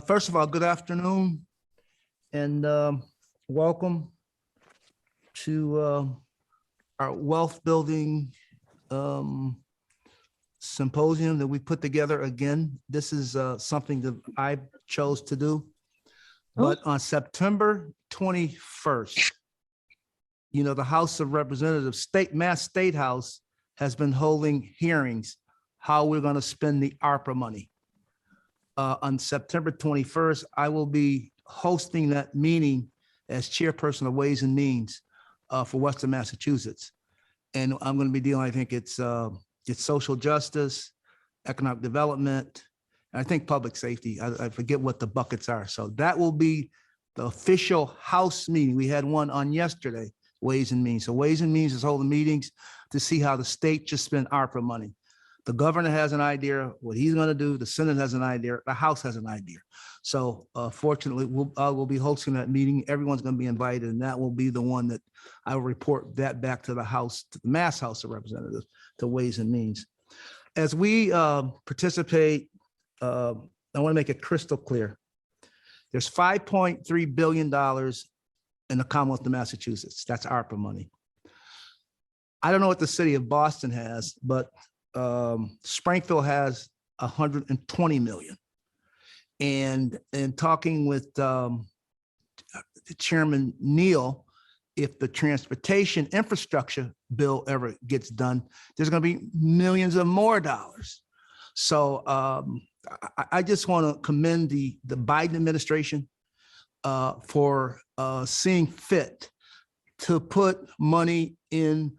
First of all, good afternoon and welcome to our wealth building symposium that we put together again. This is something that I chose to do. But on September 21st, you know, the House of Representatives, Mass State House has been holding hearings how we're going to spend the Arpa money. On September 21st, I will be hosting that meeting as chairperson of Ways and Means for Western Massachusetts. And I'm going to be dealing, I think it's social justice, economic development, and I think public safety. I forget what the buckets are. So that will be the official House meeting. We had one on yesterday, Ways and Means. So Ways and Means is holding meetings to see how the state just spent ARPA money. The governor has an idea what he's going to do. The Senate has an idea. The House has an idea. So fortunately, I will be hosting that meeting. Everyone's going to be invited, and that will be the one that I will report that back to the House, to the Mass House of Representatives, to Ways and Means. As we participate, I want to make it crystal clear. There's $5.3 billion in the Commonwealth of Massachusetts. That's ARPA money. I don't know what the city of Boston has, but Springfield has 120 million. And in talking with the Chairman Neal, if the transportation infrastructure bill ever gets done, there's going to be millions of more dollars. So I just want to commend the Biden administration for seeing fit to put money in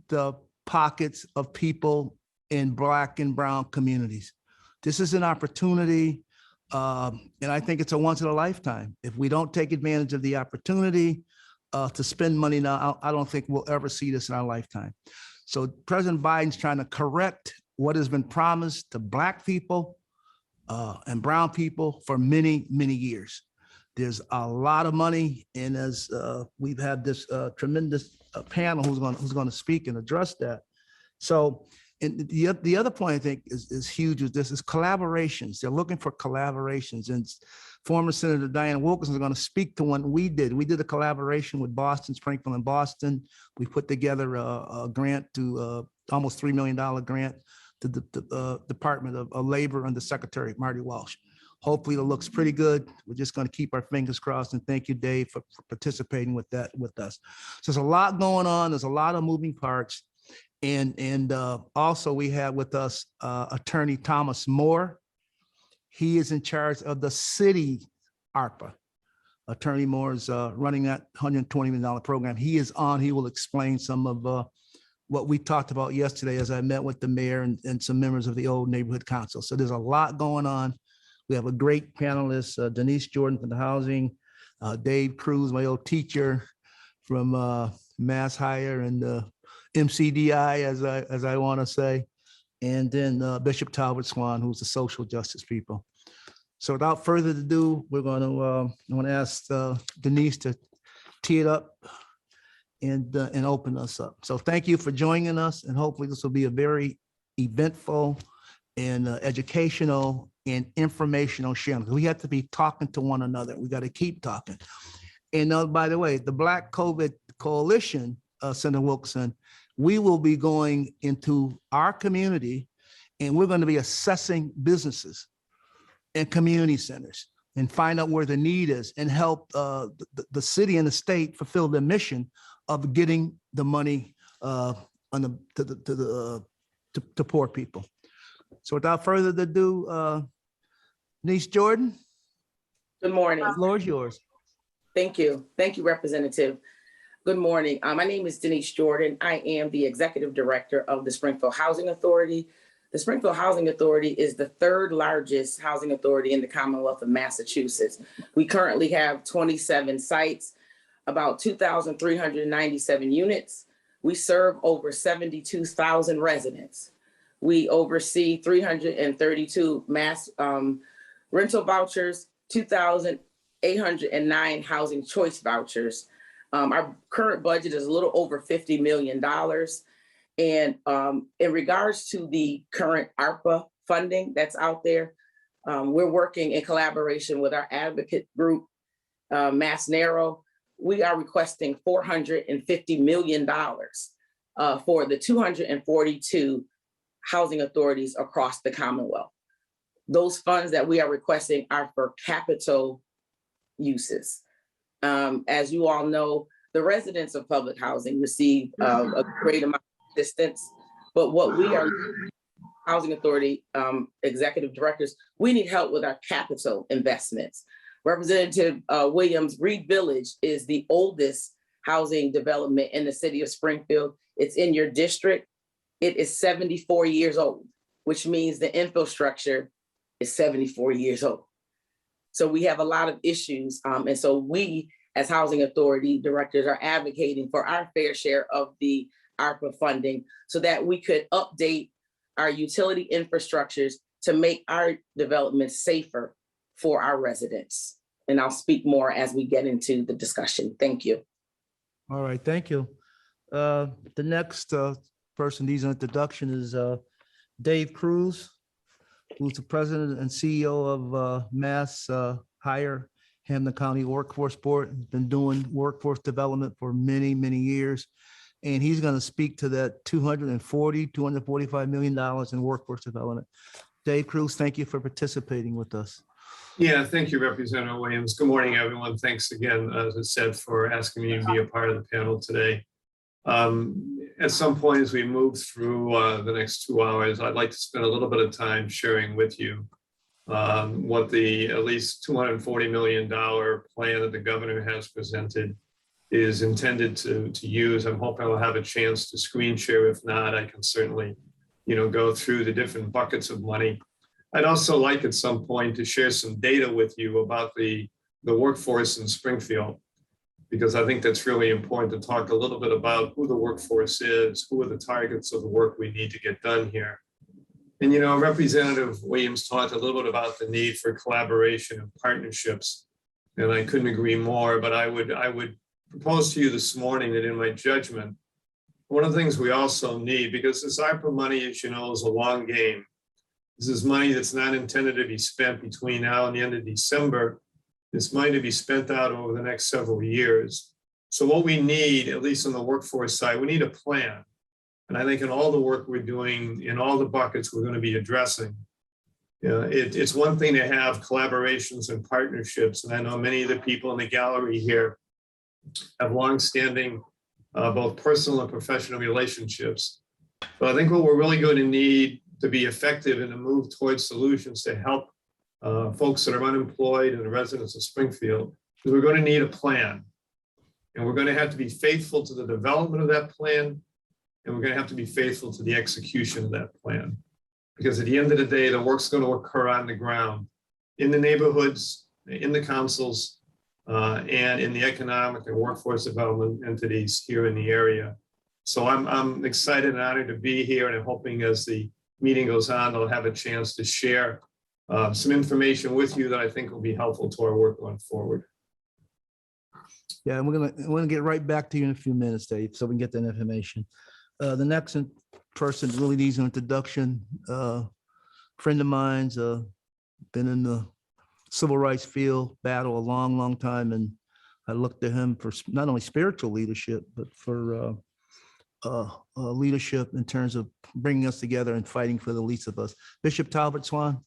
the pockets of people in Black and brown communities. This is an opportunity, and I think it's a once in a lifetime. If we don't take advantage of the opportunity to spend money now, I don't think we'll ever see this in our lifetime. So President Biden's trying to correct what has been promised to Black people and brown people for many, many years. There's a lot of money, and as we've had this tremendous panel who's going to speak and address that. So, and the other point I think is huge with this is collaborations. They're looking for collaborations, and former Senator Diane Wilkinson is going to speak to one we did. We did a collaboration with Boston, Springfield, and Boston. We put together a grant to almost $3 million grant to the Department of Labor under Secretary Marty Walsh. Hopefully it looks pretty good. We're just going to keep our fingers crossed, and thank you, Dave, for participating with that with us. So there's a lot going on. There's a lot of moving parts. And also we have with us Attorney Thomas Moore. He is in charge of the city ARPA. Attorney Moore is running that $120 million program. He is on. He will explain some of what we talked about yesterday as I met with the mayor and some members of the old neighborhood council. So there's a lot going on. We have a great panelist, Denise Jordan from the housing, Dave Cruz, my old teacher from Mass Hire and MCDI, as I want to say, and then Bishop Talbert Swann, who's the social justice people. So without further ado, we're going to I want to ask Denise to tee it up and open us up. So thank you for joining us, and hopefully this will be a very eventful and educational and informational sharing. We have to be talking to one another. We got to keep talking. And by the way, the Black COVID Coalition, Senator Wilkinson, we will be going into our community, and we're going to be assessing businesses and community centers and find out where the need is and help the city and the state fulfill their mission of getting the money to poor people. So without further ado, Denise Jordan. Good morning. The floor is yours. Thank you. Thank you, Representative. Good morning. My name is Denise Jordan. I am the Executive Director of the Springfield Housing Authority. The Springfield Housing Authority is the third largest housing authority in the Commonwealth of Massachusetts. We currently have 27 sites, about 2,397 units. We serve over 72,000 residents. We oversee 332 mass rental vouchers, 2,809 housing choice vouchers. Our current budget is a little over $50 million. And in regards to the current ARPA funding that's out there, We're working in collaboration with our advocate group, Mass Narrow. We are requesting $450 million for the 242 housing authorities across the Commonwealth. Those funds that we are requesting are for capital uses. As you all know, the residents of public housing receive a great amount of assistance, but what we are housing authority executive directors, we need help with our capital investments. Representative Williams, Reed Village is the oldest housing development in the city of Springfield. It's in your district. It is 74 years old, which means the infrastructure is 74 years old. So we have a lot of issues. And so we, as housing authority directors, are advocating for our fair share of the Arpa funding so that we could update our utility infrastructures to make our developments safer for our residents. And I'll speak more as we get into the discussion. Thank you. All right, thank you. The next person needs an introduction is Dave Cruz, who's the president and CEO of Mass Hire Hampton County Workforce Board. He's been doing workforce development for many, many years. And he's going to speak to that $245 million in workforce development. Dave Cruz, thank you for participating with us. Yeah, thank you, Representative Williams. Good morning, everyone. Thanks again, as I said, for asking me to be a part of the panel today. At some point, as we move through the next 2 hours, I'd like to spend a little bit of time sharing with you what the at least $240 million plan that the governor has presented is intended to use. I'm hoping I'll have a chance to screen share. If not, I can certainly, go through the different buckets of money. I'd also like at some point to share some data with you about the workforce in Springfield, because I think that's really important to talk a little bit about who the workforce is, who are the targets of the work we need to get done here. And, Representative Williams talked a little bit about the need for collaboration and partnerships, and I couldn't agree more, but I would propose to you this morning that in my judgment, one of the things we also need, because this ARPA money, as you know, is a long game. This is money that's not intended to be spent between now and the end of December. It's money to be spent out over the next several years. So what we need, at least on the workforce side, we need a plan. And I think in all the work we're doing, in all the buckets we're going to be addressing, it's one thing to have collaborations and partnerships. And I know many of the people in the gallery here have longstanding both personal and professional relationships. But I think what we're really going to need to be effective in a move towards solutions to help folks that are unemployed and the residents of Springfield is we're going to need a plan. And we're going to have to be faithful to the development of that plan. And we're going to have to be faithful to the execution of that plan. Because at the end of the day, the work's going to occur on the ground, in the neighborhoods, in the councils, and in the economic and workforce development entities here in the area. So I'm excited and honored to be here, and I'm hoping as the meeting goes on, I'll have a chance to share some information with you that I think will be helpful to our work going forward. Yeah, and we're gonna get right back to you in a few minutes, Dave, so we can get that information. The next person really needs an introduction. Friend of mine's been in the civil rights field battle a long, long time, and I look to him for not only spiritual leadership, but for leadership in terms of bringing us together and fighting for the least of us. Bishop Talbert, Swann.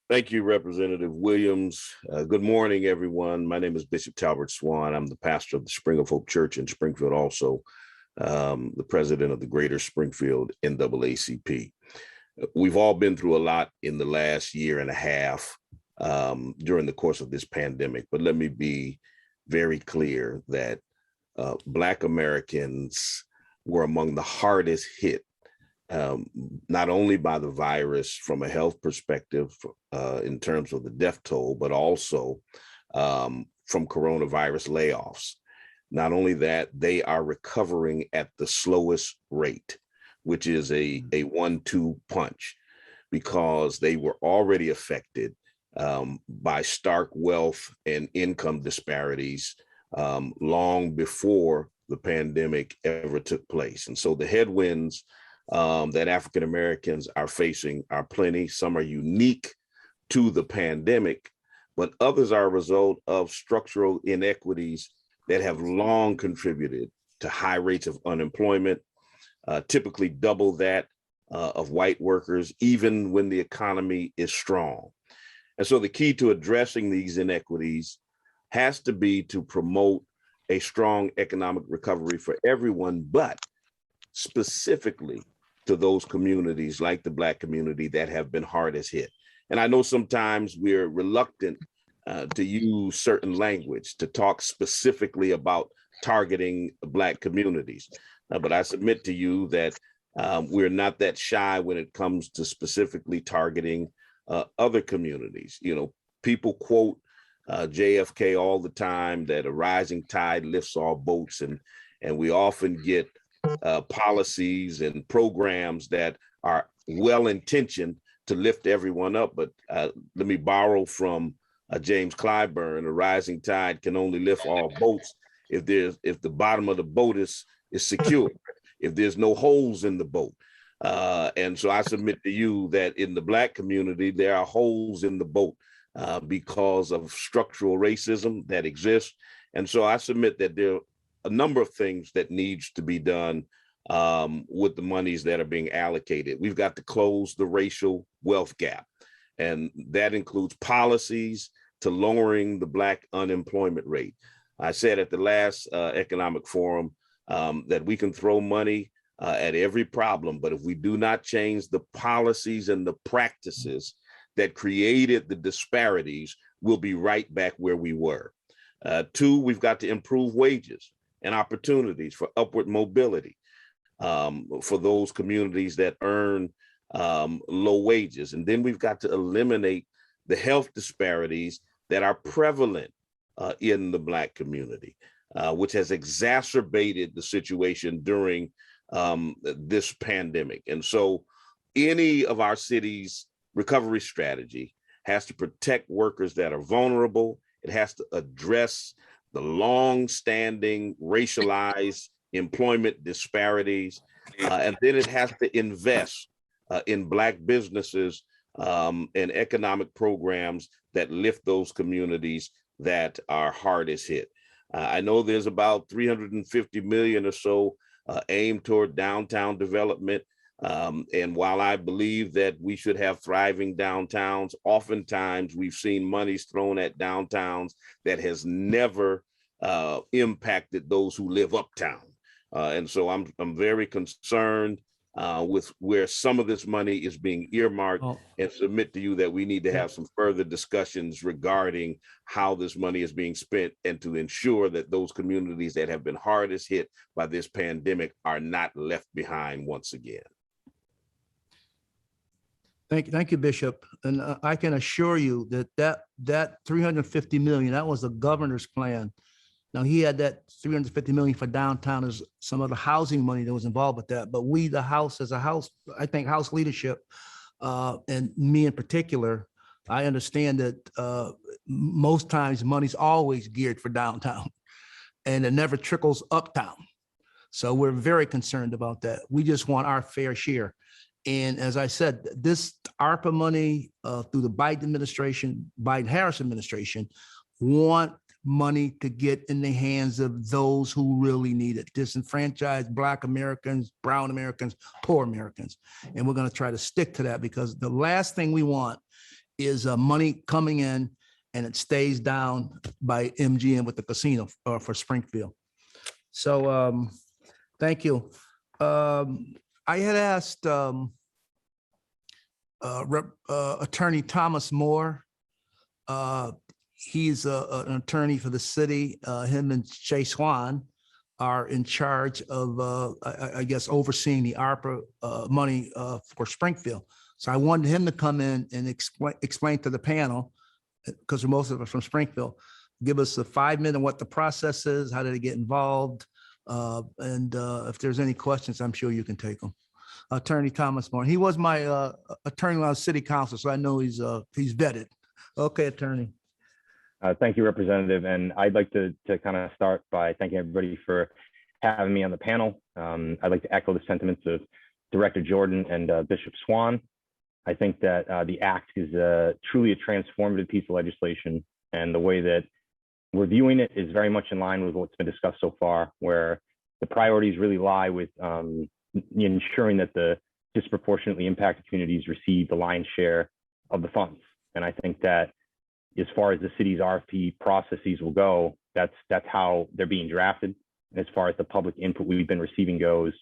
Thank you, Representative Williams. Good morning, everyone. My name is Bishop Talbert Swann. I'm the pastor of the Spring of Hope Church in Springfield, also the president of the Greater Springfield NAACP. We've all been through a lot in the last year and a half during the course of this pandemic, but let me be very clear that Black Americans were among the hardest hit, not only by the virus from a health perspective in terms of the death toll, but also from coronavirus layoffs. Not only that, they are recovering at the slowest rate, which is a 1-2 punch, because they were already affected by stark wealth and income disparities long before the pandemic ever took place. And so the headwinds that African Americans are facing are plenty. Some are unique to the pandemic, but others are a result of structural inequities that have long contributed to high rates of unemployment, typically double that of white workers, even when the economy is strong. And so the key to addressing these inequities has to be to promote a strong economic recovery for everyone, but specifically to those communities like the Black community that have been hardest hit. And I know sometimes we're reluctant to use certain language to talk specifically about targeting Black communities. But I submit to you that we're not that shy when it comes to specifically targeting other communities. You know, people quote JFK all the time that a rising tide lifts all boats, and we often get policies and programs that are well-intentioned to lift everyone up. But let me borrow from James Clyburn: a rising tide can only lift all boats if the bottom of the boat is secure, if there's no holes in the boat. And so I submit to you that in the Black community, there are holes in the boat because of structural racism that exists. And so I submit that there are a number of things that needs to be done with the monies that are being allocated. We've got to close the racial wealth gap, and that includes policies to lowering the Black unemployment rate. I said at the last economic forum that we can throw money at every problem, but if we do not change the policies and the practices that created the disparities, we'll be right back where we were. Two, we've got to improve wages and opportunities for upward mobility for those communities that earn low wages. And then we've got to eliminate the health disparities that are prevalent in the Black community, which has exacerbated the situation during this pandemic. And so any of our city's recovery strategy has to protect workers that are vulnerable. It has to address the long-standing racialized employment disparities, and then it has to invest in Black businesses and economic programs that lift those communities that are hardest hit. I know there's about 350 million or so aimed toward downtown development. And while I believe that we should have thriving downtowns, oftentimes we've seen monies thrown at downtowns that has never impacted those who live uptown. And so I'm very concerned with where some of this money is being earmarked, and submit to you that we need to have some further discussions regarding how this money is being spent, and to ensure that those communities that have been hardest hit by this pandemic are not left behind once again. Thank you, Bishop. And I can assure you that 350 million, that was the governor's plan. Now, he had that 350 million for downtown as some of the housing money that was involved with that. But we, the House, as a House, I think House leadership, and me in particular, I understand that most times money's always geared for downtown and it never trickles uptown. So we're very concerned about that. We just want our fair share. And as I said, this ARPA money through the Biden administration, Biden-Harris administration, want money to get in the hands of those who really need it. Disenfranchised Black Americans, Brown Americans, poor Americans. And we're going to try to stick to that, because the last thing we want is money coming in and it stays down by MGM with the casino for Springfield. So thank you. I had asked Attorney Thomas Moore. He's an attorney for the city. Him and Swann are in charge of, I guess, overseeing the ARPA money for Springfield. So I wanted him to come in and explain to the panel, because most of us from Springfield, give us a 5-minute what the process is, how did it get involved, and if there's any questions, I'm sure you can take them. Attorney Thomas Moore. He was my attorney on city council, so I know he's vetted. Okay, attorney. Thank you, Representative. And I'd like to kind of start by thanking everybody for having me on the panel. I'd like to echo the sentiments of Director Jordan and Bishop Swann. I think that the act is truly a transformative piece of legislation, and the way that we're viewing it is very much in line with what's been discussed so far, where the priorities really lie with ensuring that the disproportionately impacted communities receive the lion's share of the funds. And I think that as far as the city's RFP processes will go, that's how they're being drafted. And as far as the public input we've been receiving goes,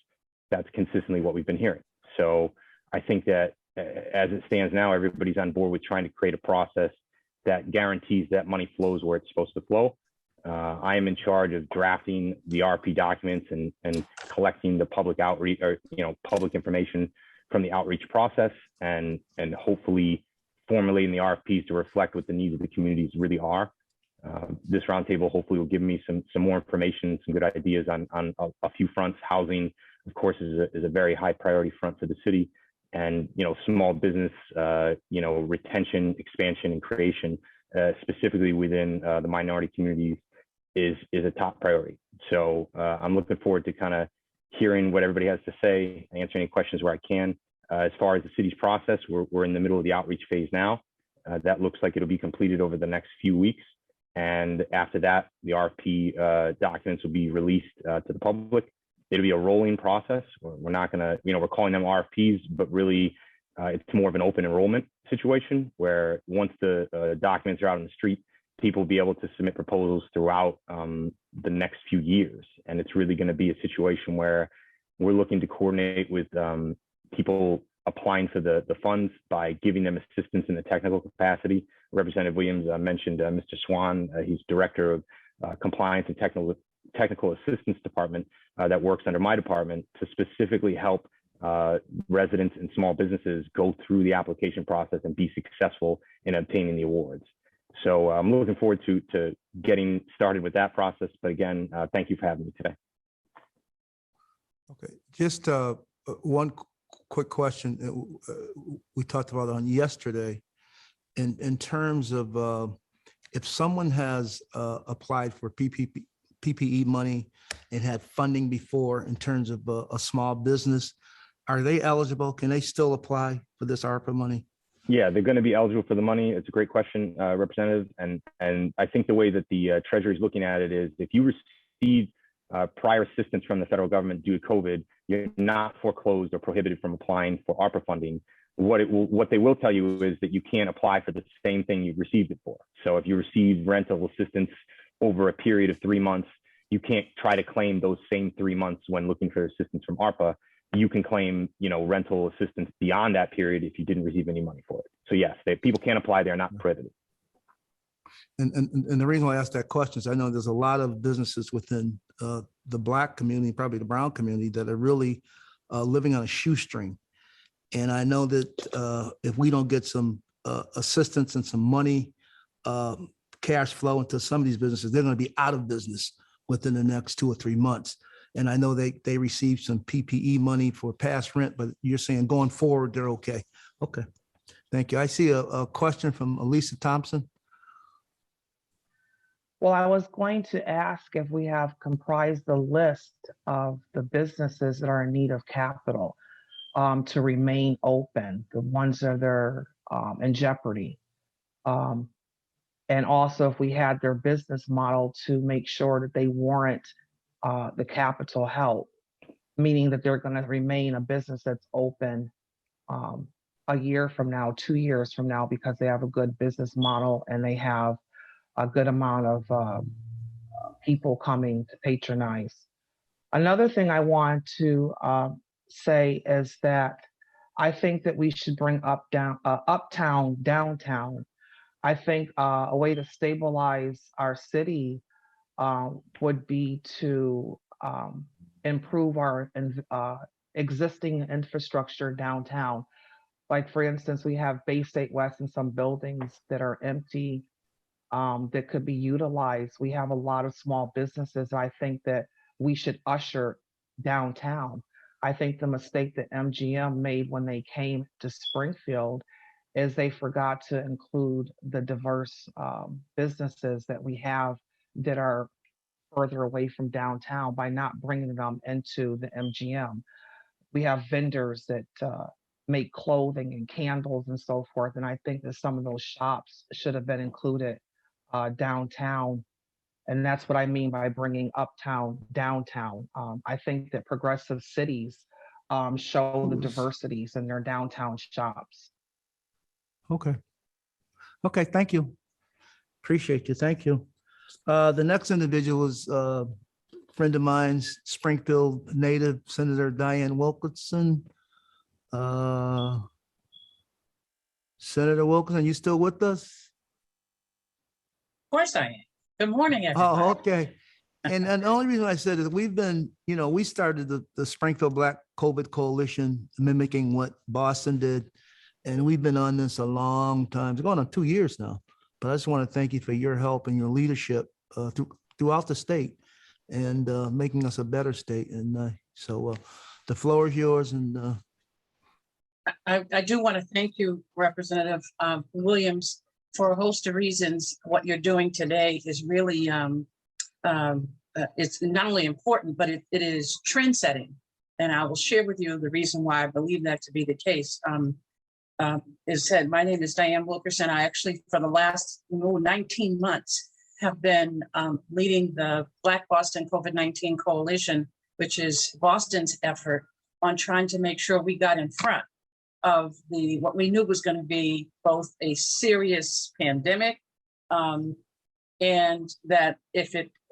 that's consistently what we've been hearing. So I think that as it stands now, everybody's on board with trying to create a process that guarantees that money flows where it's supposed to flow. I am in charge of drafting the RP documents and collecting the public outreach, or public information from the outreach process, and hopefully formulating the RFPs to reflect what the needs of the communities really are. This roundtable hopefully will give me some more information, some good ideas on a few fronts. Housing, of course, is a very high priority front for the city, and small business, retention, expansion, and creation, specifically within the minority communities, is a top priority. So I'm looking forward to kind of hearing what everybody has to say, answer any questions where I can. As far as the city's process, we're in the middle of the outreach phase now. That looks like it'll be completed over the next few weeks. And after that, the RFP documents will be released to the public. It'll be a rolling process. We're not gonna, we're calling them RFPs, but really it's more of an open enrollment situation, where once the documents are out on the street, people will be able to submit proposals throughout the next few years. And it's really gonna be a situation where we're looking to coordinate with people applying for the funds by giving them assistance in the technical capacity. Representative Williams mentioned Mr. Swann. He's Director of Compliance and Technical Assistance Department that works under my department to specifically help residents and small businesses go through the application process and be successful in obtaining the awards. So I'm looking forward to getting started with that process. But again, thank you for having me today. Okay, just one quick question. We talked about it on yesterday. In terms of if someone has applied for PPE money and had funding before, in terms of a small business, are they eligible? Can they still apply for this ARPA money? Yeah, they're going to be eligible for the money. It's a great question, Representative. And I think the way that the Treasury is looking at it is, if you receive prior assistance from the federal government due to COVID, you're not foreclosed or prohibited from applying for ARPA funding. What they will tell you is that you can't apply for the same thing you've received it for. So if you receive rental assistance over a period of 3 months, you can't try to claim those same 3 months when looking for assistance from ARPA. You can claim, rental assistance beyond that period if you didn't receive any money for it. So yes, people can apply. They're not prohibited. And the reason why I asked that question is I know there's a lot of businesses within the Black community, probably the brown community, that are really living on a shoestring. And I know that if we don't get some assistance and some money, cash flow into some of these businesses, they're going to be out of business within the next 2 or 3 months. And I know they received some PPE money for past rent, but you're saying going forward, they're okay. Okay, thank you. I see a question from Elisa Thompson. Well, I was going to ask if we have comprised the list of the businesses that are in need of capital to remain open, the ones that are in jeopardy. And also if we had their business model to make sure that they warrant the capital help, meaning that they're going to remain a business that's open a year from now, 2 years from now, because they have a good business model and they have a good amount of people coming to patronize. Another thing I want to say is that I think that we should bring uptown, downtown. I think a way to stabilize our city would be to improve our existing infrastructure downtown. Like, for instance, we have Bay State West and some buildings that are empty that could be utilized. We have a lot of small businesses. I think that we should usher downtown. I think the mistake that MGM made when they came to Springfield is they forgot to include the diverse businesses that we have that are further away from downtown by not bringing them into the MGM. We have vendors that make clothing and candles and so forth. And I think that some of those shops should have been included downtown. And that's what I mean by bringing uptown, downtown. I think that progressive cities show the diversities in their downtown shops. Okay. Okay, thank you. Appreciate you. Thank you. The next individual is a friend of mine, Springfield native, Senator Diane Wilkinson. Senator Wilkinson, you still with us? Of course I am. Good morning, everybody. Oh, okay. And the only reason I said is we've been, we started the Springfield Black COVID Coalition mimicking what Boston did. And we've been on this a long time. It's going on 2 years now. But I just want to thank you for your help and your leadership throughout the state and making us a better state. And so the floor is yours. And I do want to thank you, Representative Williams, for a host of reasons. What you're doing today is really, it's not only important, but it is trend setting. And I will share with you the reason why I believe that to be the case. As said, my name is Diane Wilkinson. I actually, for the last 19 months, have been leading the Black Boston COVID-19 Coalition, which is Boston's effort on trying to make sure we got in front of what we knew was going to be both a serious pandemic, and that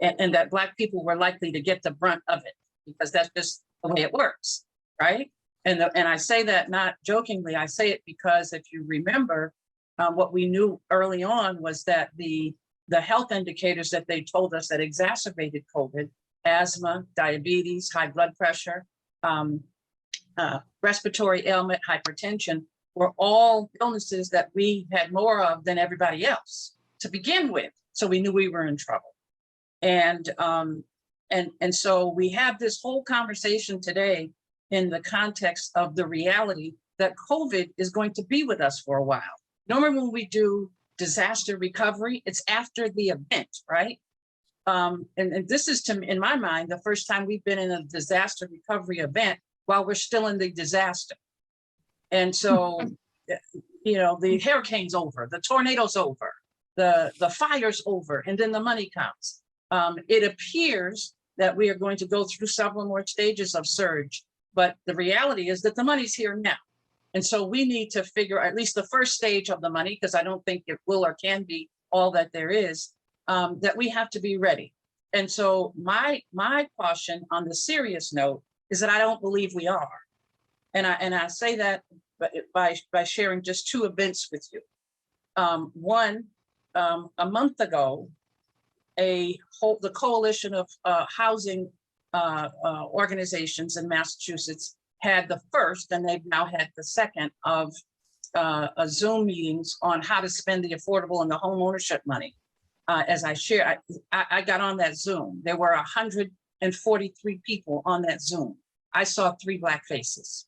and that Black people were likely to get the brunt of it, because that's just the way it works, right? And I say that not jokingly. I say it because if you remember, what we knew early on was that the health indicators that they told us that exacerbated COVID, asthma, diabetes, high blood pressure, respiratory ailment, hypertension, were all illnesses that we had more of than everybody else to begin with. So we knew we were in trouble. And so we have this whole conversation today in the context of the reality that COVID is going to be with us for a while. Normally when we do disaster recovery, it's after the event, right? And this is, in my mind, the first time we've been in a disaster recovery event while we're still in the disaster. And so, the hurricane's over, the tornado's over, the fire's over, and then the money comes. It appears that we are going to go through several more stages of surge, but the reality is that the money's here now. And so we need to figure at least the first stage of the money, because I don't think it will or can be all that there is, that we have to be ready. And so my caution on the serious note is that I don't believe we are. And I say that by sharing just two events with you. One, a month ago, the coalition of housing organizations in Massachusetts had the first, and they've now had the second of Zoom meetings on how to spend the affordable and the home ownership money. As I share, I got on that Zoom. There were 143 people on that Zoom. I saw 3 Black faces.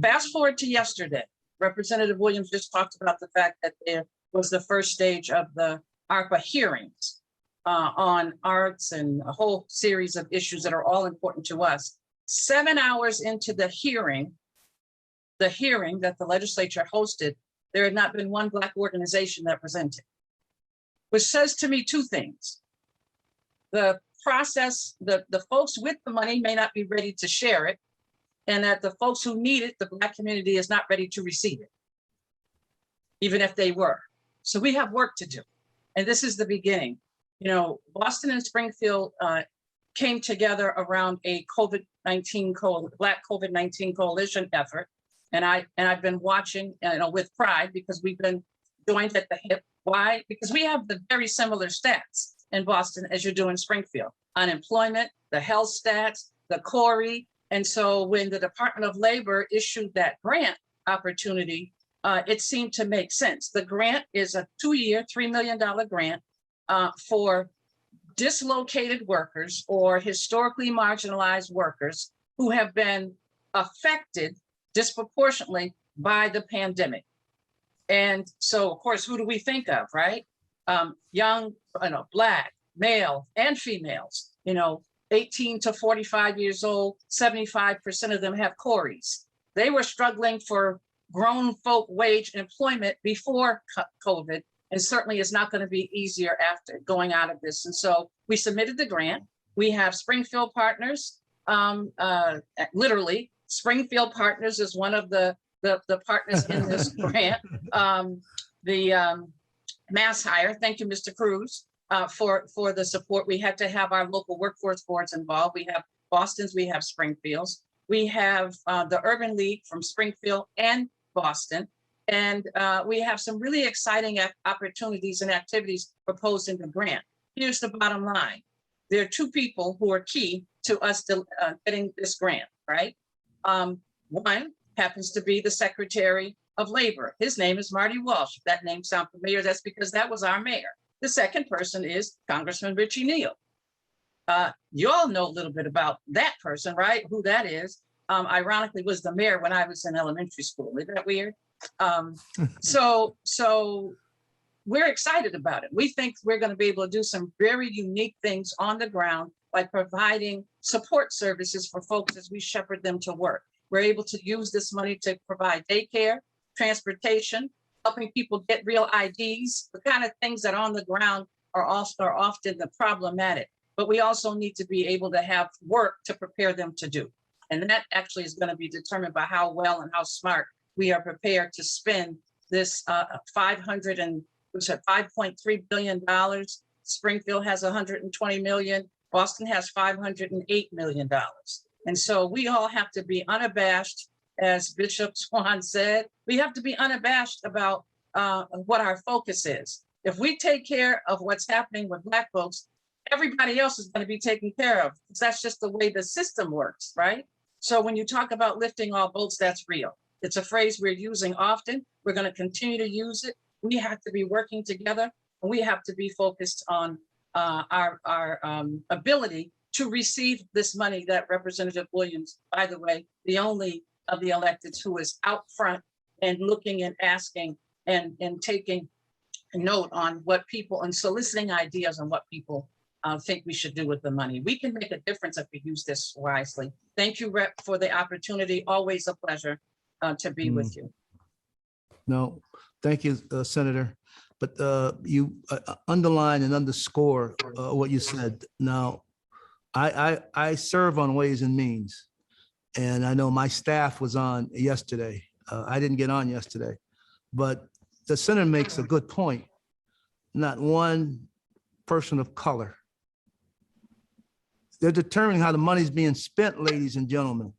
Fast forward to yesterday, Representative Williams just talked about the fact that there was the first stage of the Arpa hearings on arts and a whole series of issues that are all important to us. 7 hours into the hearing that the legislature hosted, there had not been one Black organization that presented, which says to me 2 things. The process, the folks with the money may not be ready to share it, and that the folks who need it, the Black community, is not ready to receive it, even if they were. So we have work to do. And this is the beginning. Boston and Springfield came together around a Black COVID-19 coalition effort. And I've been watching, with pride, because we've been joined at the hip. Why? Because we have the very similar stats in Boston as you do in Springfield. Unemployment, the health stats, the CORE. And so when the Department of Labor issued that grant opportunity, it seemed to make sense. The grant is a 2-year, $3 million grant for dislocated workers or historically marginalized workers who have been affected disproportionately by the pandemic. And so, of course, who do we think of, right? Young, Black, male, and females, 18 to 45 years old, 75% of them have COREs. They were struggling for grown folk wage employment before COVID, and certainly it's not going to be easier after going out of this. And so we submitted the grant. We have Springfield partners. Literally, Springfield Partners is one of the partners in this grant. Mass Hire, thank you, Mr. Cruz, for the support. We had to have our local workforce boards involved. We have Boston's, we have Springfield's. We have the Urban League from Springfield and Boston. And we have some really exciting opportunities and activities proposed in the grant. Here's the bottom line. There are two people who are key to us getting this grant, right? One happens to be the Secretary of Labor. His name is Marty Walsh. That name sounds familiar. That's because that was our mayor. The second person is Congressman Richie Neal. You all know a little bit about that person, right? Who that is. Ironically, was the mayor when I was in elementary school. Isn't that weird? So we're excited about it. We think we're going to be able to do some very unique things on the ground, like providing support services for folks as we shepherd them to work. We're able to use this money to provide daycare, transportation, helping people get real IDs, the kind of things that on the ground are often the problematic. But we also need to be able to have work to prepare them to do. And that actually is going to be determined by how well and how smart we are prepared to spend this $5.3 billion. Springfield has $120 million. Boston has $508 million. And so we all have to be unabashed, as Bishop Swann said, we have to be unabashed about what our focus is. If we take care of what's happening with Black folks, everybody else is going to be taken care of. That's just the way the system works, right? So when you talk about lifting all boats, that's real. It's a phrase we're using often. We're going to continue to use it. We have to be working together, and we have to be focused on our ability to receive this money that Representative Williams, by the way, the only of the electeds who is out front and looking and asking and taking note on what people and soliciting ideas on what people think we should do with the money. We can make a difference if we use this wisely. Thank you, Rep, for the opportunity. Always a pleasure to be with you. No, thank you, Senator. But you underline and underscore what you said. Now, I serve on Ways and Means, and I know my staff was on yesterday. I didn't get on yesterday, but the senator makes a good point. Not one person of color. They're determining how the money's being spent, ladies and gentlemen.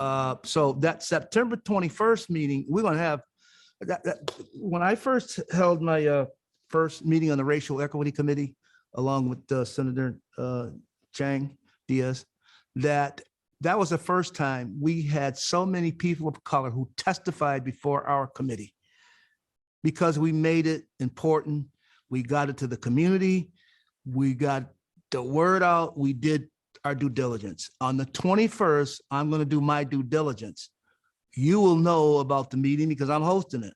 So that September 21st meeting, we're going to have when I first held my first meeting on the Racial Equity Committee, along with Senator Chang Diaz, that was the first time we had so many people of color who testified before our committee, because we made it important. We got it to the community. We got the word out. We did our due diligence. On the 21st, I'm going to do my due diligence. You will know about the meeting because I'm hosting it.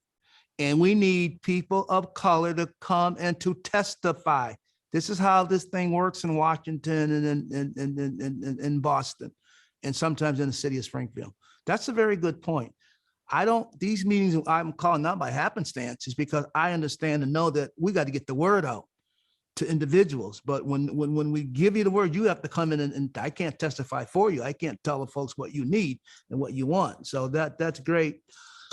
And we need people of color to come and to testify. This is how this thing works in Washington and in Boston, and sometimes in the city of Springfield. That's a very good point. These meetings I'm calling out by happenstance is because I understand and know that we got to get the word out to individuals. But when we give you the word, you have to come in and I can't testify for you. I can't tell the folks what you need and what you want. So that's great.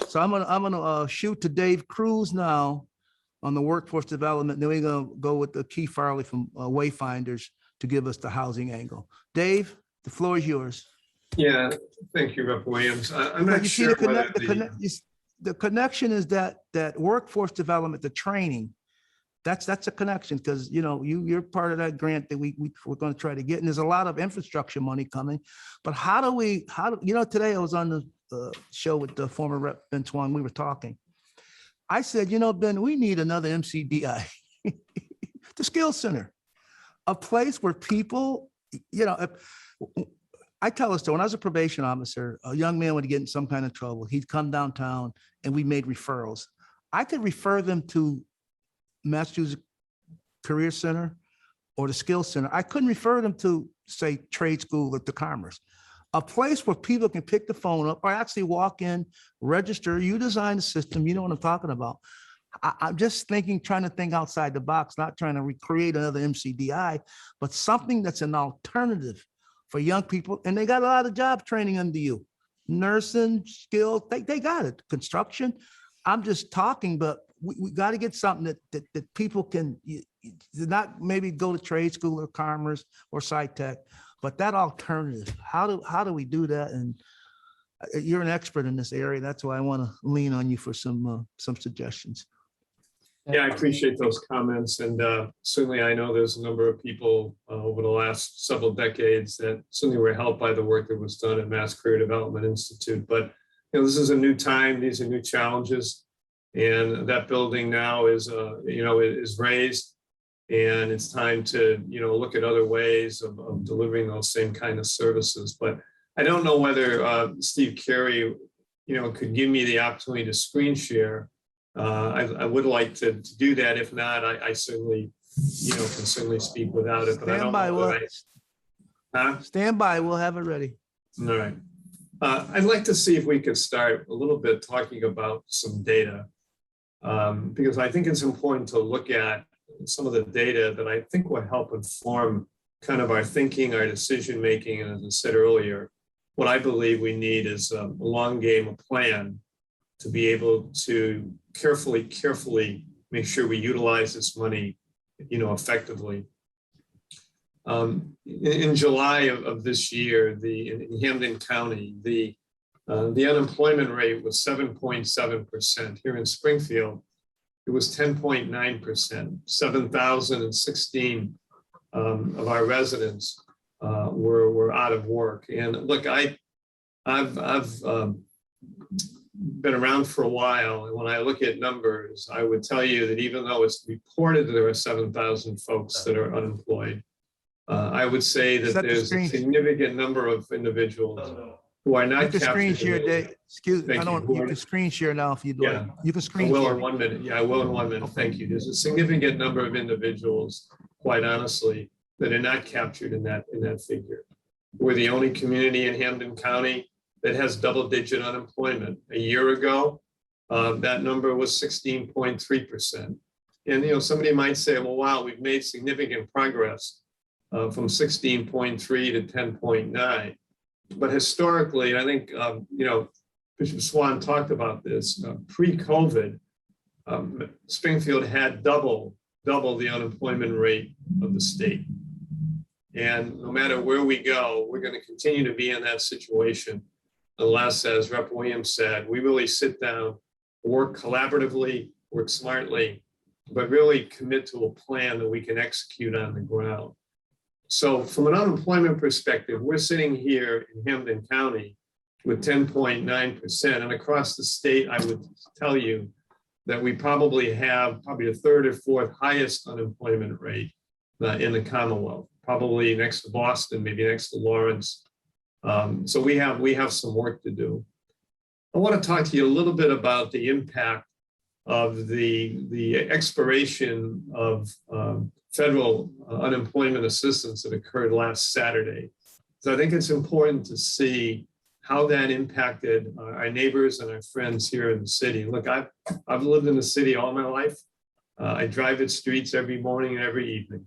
So I'm gonna shoot to Dave Cruz now on the workforce development. Then we're gonna go with the Keith Farley from Wayfinders to give us the housing angle. Dave, the floor is yours. Yeah, thank you, Rep. Williams. I'm not sure whether the connection is that workforce development, the training. That's a connection, because you're part of that grant that we're going to try to get, and there's a lot of infrastructure money coming. But how do today I was on the show with the former Rep. Ben Swann. We were talking. I said, Ben, we need another MCDI, the Skills Center, a place where people, I tell a story. When I was a probation officer, a young man would get in some kind of trouble. He'd come downtown and we made referrals. I could refer them to Massachusetts Career Center or the Skills Center. I couldn't refer them to, say, trade school or to commerce. a place where people can pick the phone up or actually walk in, register. You design the system. You know what I'm talking about. I'm just trying to think outside the box, not trying to recreate another MCDI, but something that's an alternative for young people. And they got a lot of job training under you. Nursing, skills, they got it. Construction. I'm just talking, but we got to get something that people can not maybe go to trade school or commerce or sci-tech, but that alternative. How do we do that? And you're an expert in this area. That's why I want to lean on you for some suggestions. Yeah, I appreciate those comments. And certainly I know there's a number of people over the last several decades that certainly were helped by the work that was done at Mass Career Development Institute. But this is a new time. These are new challenges. And that building now is, is raised. And it's time to, look at other ways of delivering those same kind of services. But I don't know whether Steve Carey, could give me the opportunity to screen share. I would like to do that. If not, I certainly, can certainly speak without it. But I don't know. Stand by. We'll have it ready. All right. I'd like to see if we could start a little bit talking about some data, because I think it's important to look at some of the data that I think will help inform kind of our thinking, our decision making. And as I said earlier, what I believe we need is a long game plan to be able to carefully make sure we utilize this money, effectively. In July of this year, in Hampden County, the unemployment rate was 7.7%. Here in Springfield, it was 10.9%. 7,016 of our residents were out of work. And look, I've been around for a while, and when I look at numbers, I would tell you that even though it's reported that there are 7,000 folks that are unemployed, I would say that there's a significant number of individuals who are not captured. Screen share, Dave. Excuse me. You can screen share now if you'd like. You can screen share. I will in 1 minute. Yeah, I will in 1 minute. Thank you. There's a significant number of individuals, quite honestly, that are not captured in that figure. We're the only community in Hampden County that has double-digit unemployment. A year ago, that number was 16.3%. And somebody might say, well, wow, we've made significant progress from 16.3 to 10.9. But historically, I think, Bishop Swann talked about this, pre-COVID, Springfield had double the unemployment rate of the state. And no matter where we go, we're going to continue to be in that situation unless, as Rep. Williams said, we really sit down, work collaboratively, work smartly, but really commit to a plan that we can execute on the ground. So from an unemployment perspective, we're sitting here in Hampden County with 10.9%. And across the state, I would tell you that we probably have the third or fourth highest unemployment rate in the Commonwealth, probably next to Boston, maybe next to Lawrence. So we have some work to do. I want to talk to you a little bit about the impact of the expiration of federal unemployment assistance that occurred last Saturday. So I think it's important to see how that impacted our neighbors and our friends here in the city. Look, I've lived in the city all my life. I drive its streets every morning and every evening.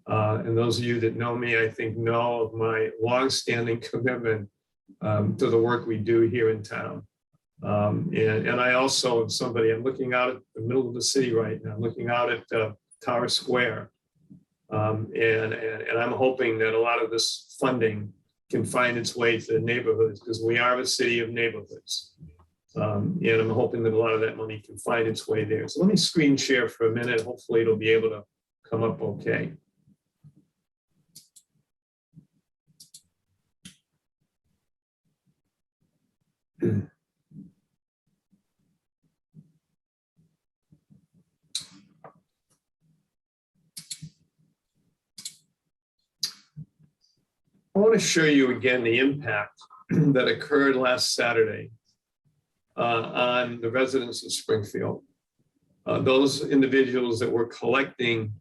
And those of you that know me, I think, know of my longstanding commitment to the work we do here in town. And I also am somebody, I'm looking out at the middle of the city right now, I'm looking out at Tower Square. And I'm hoping that a lot of this funding can find its way to the neighborhoods, because we are a city of neighborhoods. And I'm hoping that a lot of that money can find its way there. So let me screen share for a minute. Hopefully it'll be able to come up okay. I want to show you again the impact that occurred last Saturday on the residents of Springfield. Those individuals that were collecting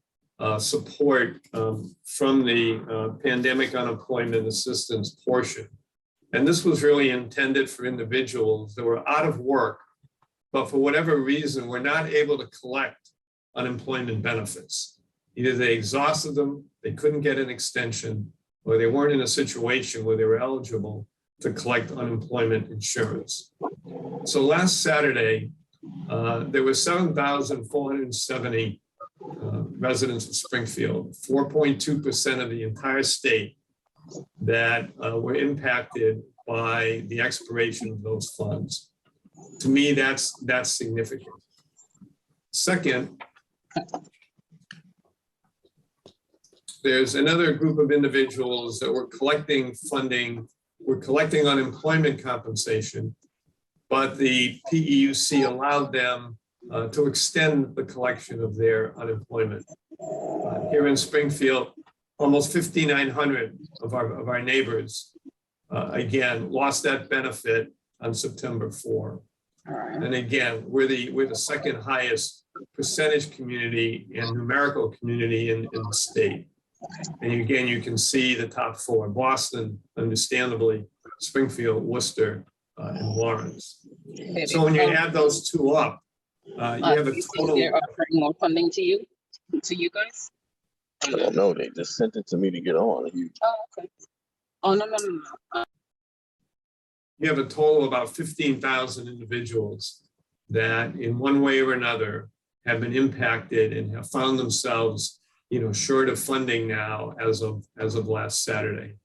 support from the pandemic unemployment assistance portion And this was really intended for individuals that were out of work, but for whatever reason, were not able to collect unemployment benefits. Either they exhausted them, they couldn't get an extension, or they weren't in a situation where they were eligible to collect unemployment insurance. So last Saturday, there were 7,470 residents of Springfield, 4.2% of the entire state, that were impacted by the expiration of those funds. To me, that's significant. Second, there's another group of individuals that were collecting funding, were collecting unemployment compensation, but the PEUC allowed them to extend the collection of their unemployment. Here in Springfield, almost 5,900 of our neighbors, again, lost that benefit on September 4. And again, we're the second highest percentage community and numerical community in the state. And again, you can see the top four: Boston, understandably, Springfield, Worcester, and Lawrence. So when you add those two up, you have a total. They're offering more funding to you guys? I don't know. They just sent it to me to get on. Oh, okay. Oh, no. You have a total of about 15,000 individuals that in one way or another have been impacted and have found themselves, short of funding now as of last Saturday.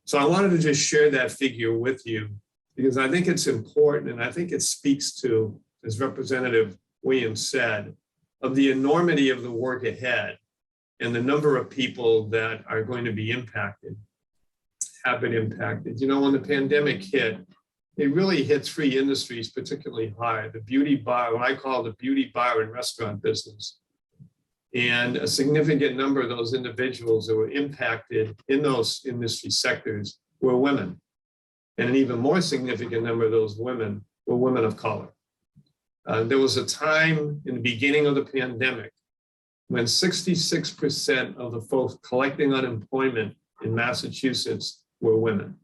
So I wanted to just share that figure with you because I think it's important, and I think it speaks to, as Representative Williams said, of the enormity of the work ahead and the number of people that are going to be impacted, have been impacted. When the pandemic hit, it really hit three industries particularly hard: the beauty bar, what I call the beauty bar and restaurant business. And a significant number of those individuals that were impacted in those industry sectors were women. And an even more significant number of those women were women of color. There was a time in the beginning of the pandemic when 66% of the folks collecting unemployment in Massachusetts were women.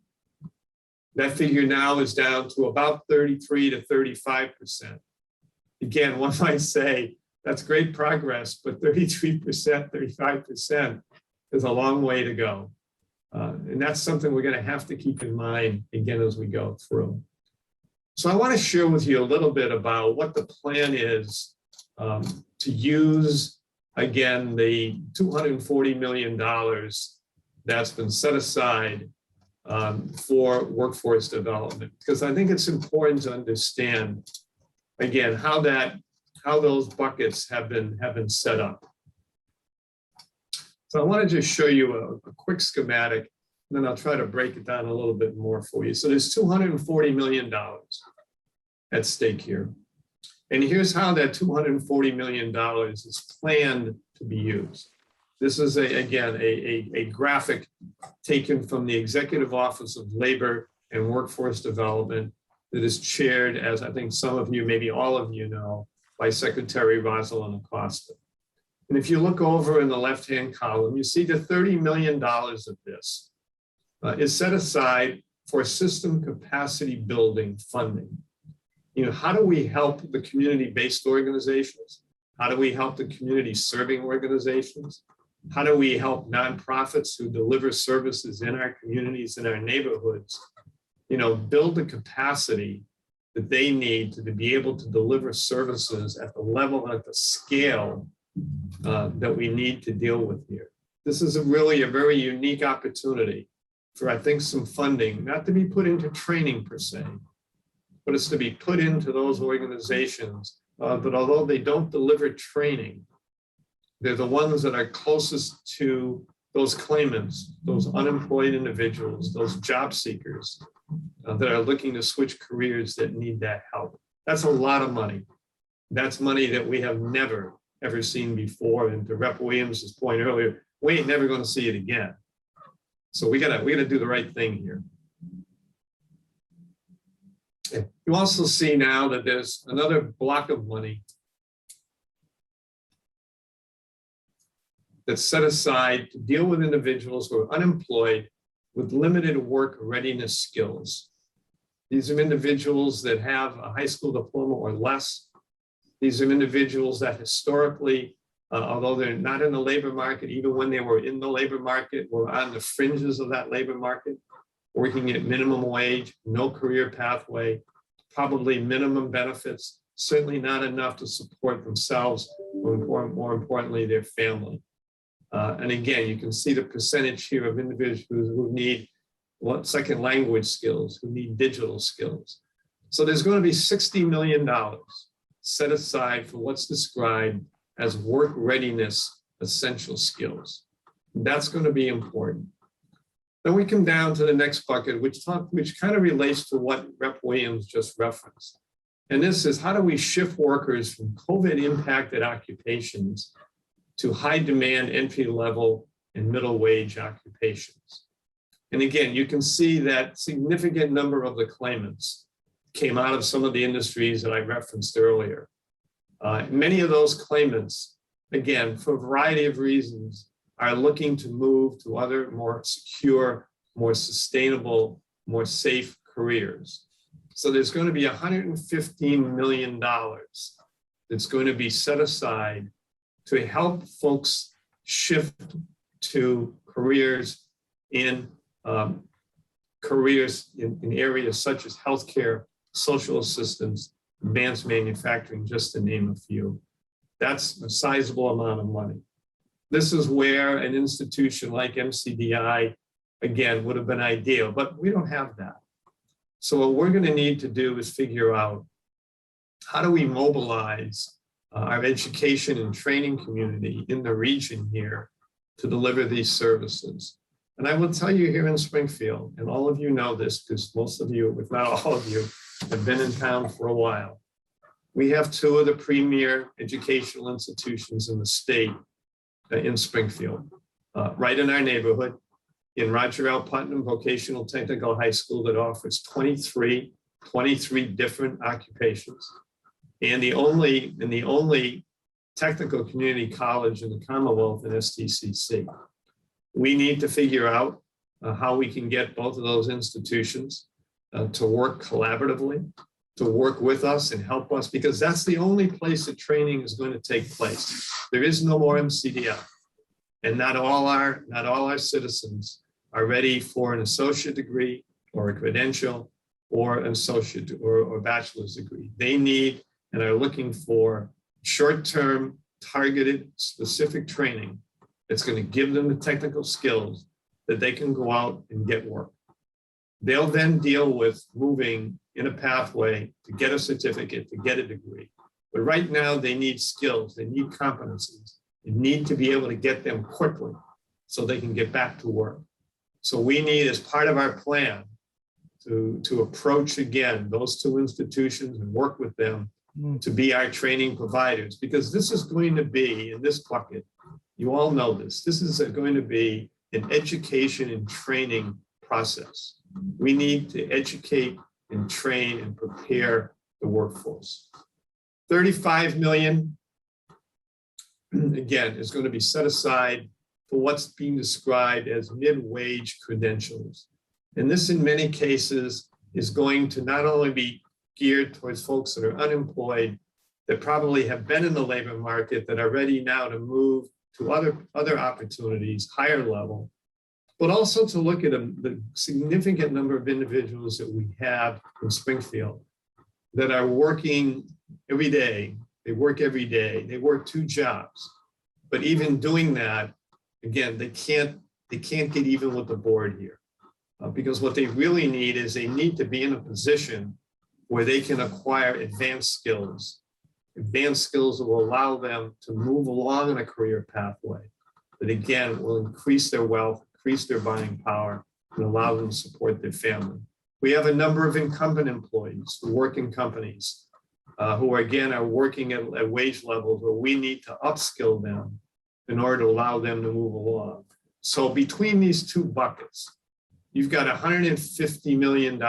That figure now is down to about 33 to 35%. Again, one might say that's great progress, but 33%, 35% is a long way to go. And that's something we're going to have to keep in mind again as we go through. So I want to share with you a little bit about what the plan is to use, again, the $240 million that's been set aside for workforce development, because I think it's important to understand, again, how those buckets have been set up. So I want to just show you a quick schematic, and then I'll try to break it down a little bit more for you. So there's $240 million at stake here. And here's how that $240 million is planned to be used. This is, again, a graphic taken from the Executive Office of Labor and Workforce Development that is chaired, as I think some of you, maybe all of you know, by Secretary Rosalind Acosta. And if you look over in the left-hand column, you see the $30 million of this is set aside for system capacity building funding. How do we help the community-based organizations? How do we help the community-serving organizations? How do we help nonprofits who deliver services in our communities, in our neighborhoods, build the capacity that they need to be able to deliver services at the level, at the scale that we need to deal with here. This is really a very unique opportunity for, I think, some funding, not to be put into training per se, but it's to be put into those organizations that although they don't deliver training, they're the ones that are closest to those claimants, those unemployed individuals, those job seekers that are looking to switch careers that need that help. That's a lot of money. That's money that we have never, ever seen before. And to Rep. Williams's point earlier, we ain't never going to see it again. So we gotta do the right thing here. You also see now that there's another block of money that's set aside to deal with individuals who are unemployed with limited work readiness skills. These are individuals that have a high school diploma or less. These are individuals that historically, although they're not in the labor market, even when they were in the labor market, were on the fringes of that labor market, working at minimum wage, no career pathway, probably minimum benefits, certainly not enough to support themselves, or more importantly, their family. And again, you can see the percentage here of individuals who need second language skills, who need digital skills. So there's going to be $60 million set aside for what's described as work readiness essential skills. That's going to be important. Then we come down to the next bucket, which kind of relates to what Rep. Williams just referenced. And this is, how do we shift workers from COVID impacted occupations to high demand entry level and middle wage occupations? And again, you can see that significant number of the claimants came out of some of the industries that I referenced earlier. Many of those claimants, again, for a variety of reasons, are looking to move to other more secure, more sustainable, more safe careers. So there's going to be $115 million that's going to be set aside to help folks shift to careers in areas such as healthcare, social assistance, advanced manufacturing, just to name a few. That's a sizable amount of money. This is where an institution like MCDI, again, would have been ideal, but we don't have that. So what we're going to need to do is figure out, how do we mobilize our education and training community in the region here to deliver these services? And I will tell you, here in Springfield, and all of you know this because most of you, if not all of you, have been in town for a while. We have two of the premier educational institutions in the state in Springfield, right in our neighborhood, in Roger L. Putnam Vocational Technical High School, that offers 23 different occupations, and the only technical community college in the Commonwealth in STCC. We need to figure out how we can get both of those institutions to work collaboratively, to work with us and help us, because that's the only place that training is going to take place. There is no more MCDI, and not all our citizens are ready for an associate degree or a credential or an associate or bachelor's degree. They need and are looking for short-term, targeted, specific training that's going to give them the technical skills that they can go out and get work. They'll then deal with moving in a pathway to get a certificate, to get a degree. But right now they need skills, they need competencies. They need to be able to get them quickly so they can get back to work. So we need, as part of our plan, to approach again those two institutions and work with them to be our training providers, because this is going to be, in this bucket, you all know this is going to be an education and training process. We need to educate and train and prepare the workforce. 35 million, again, is going to be set aside for what's being described as mid-wage credentials. And this, in many cases, is going to not only be geared towards folks that are unemployed, that probably have been in the labor market, that are ready now to move to other opportunities, higher level, but also to look at the significant number of individuals that we have in Springfield that are working every day. They work every day. They work 2 jobs. But even doing that, again, they can't get even with the board here. Because what they really need is they need to be in a position where they can acquire advanced skills that will allow them to move along in a career pathway that, again, will increase their wealth, increase their buying power, and allow them to support their family. We have a number of incumbent employees who work in companies who, again, are working at wage levels where we need to upskill them in order to allow them to move along. So between these 2 buckets, you've got $150 million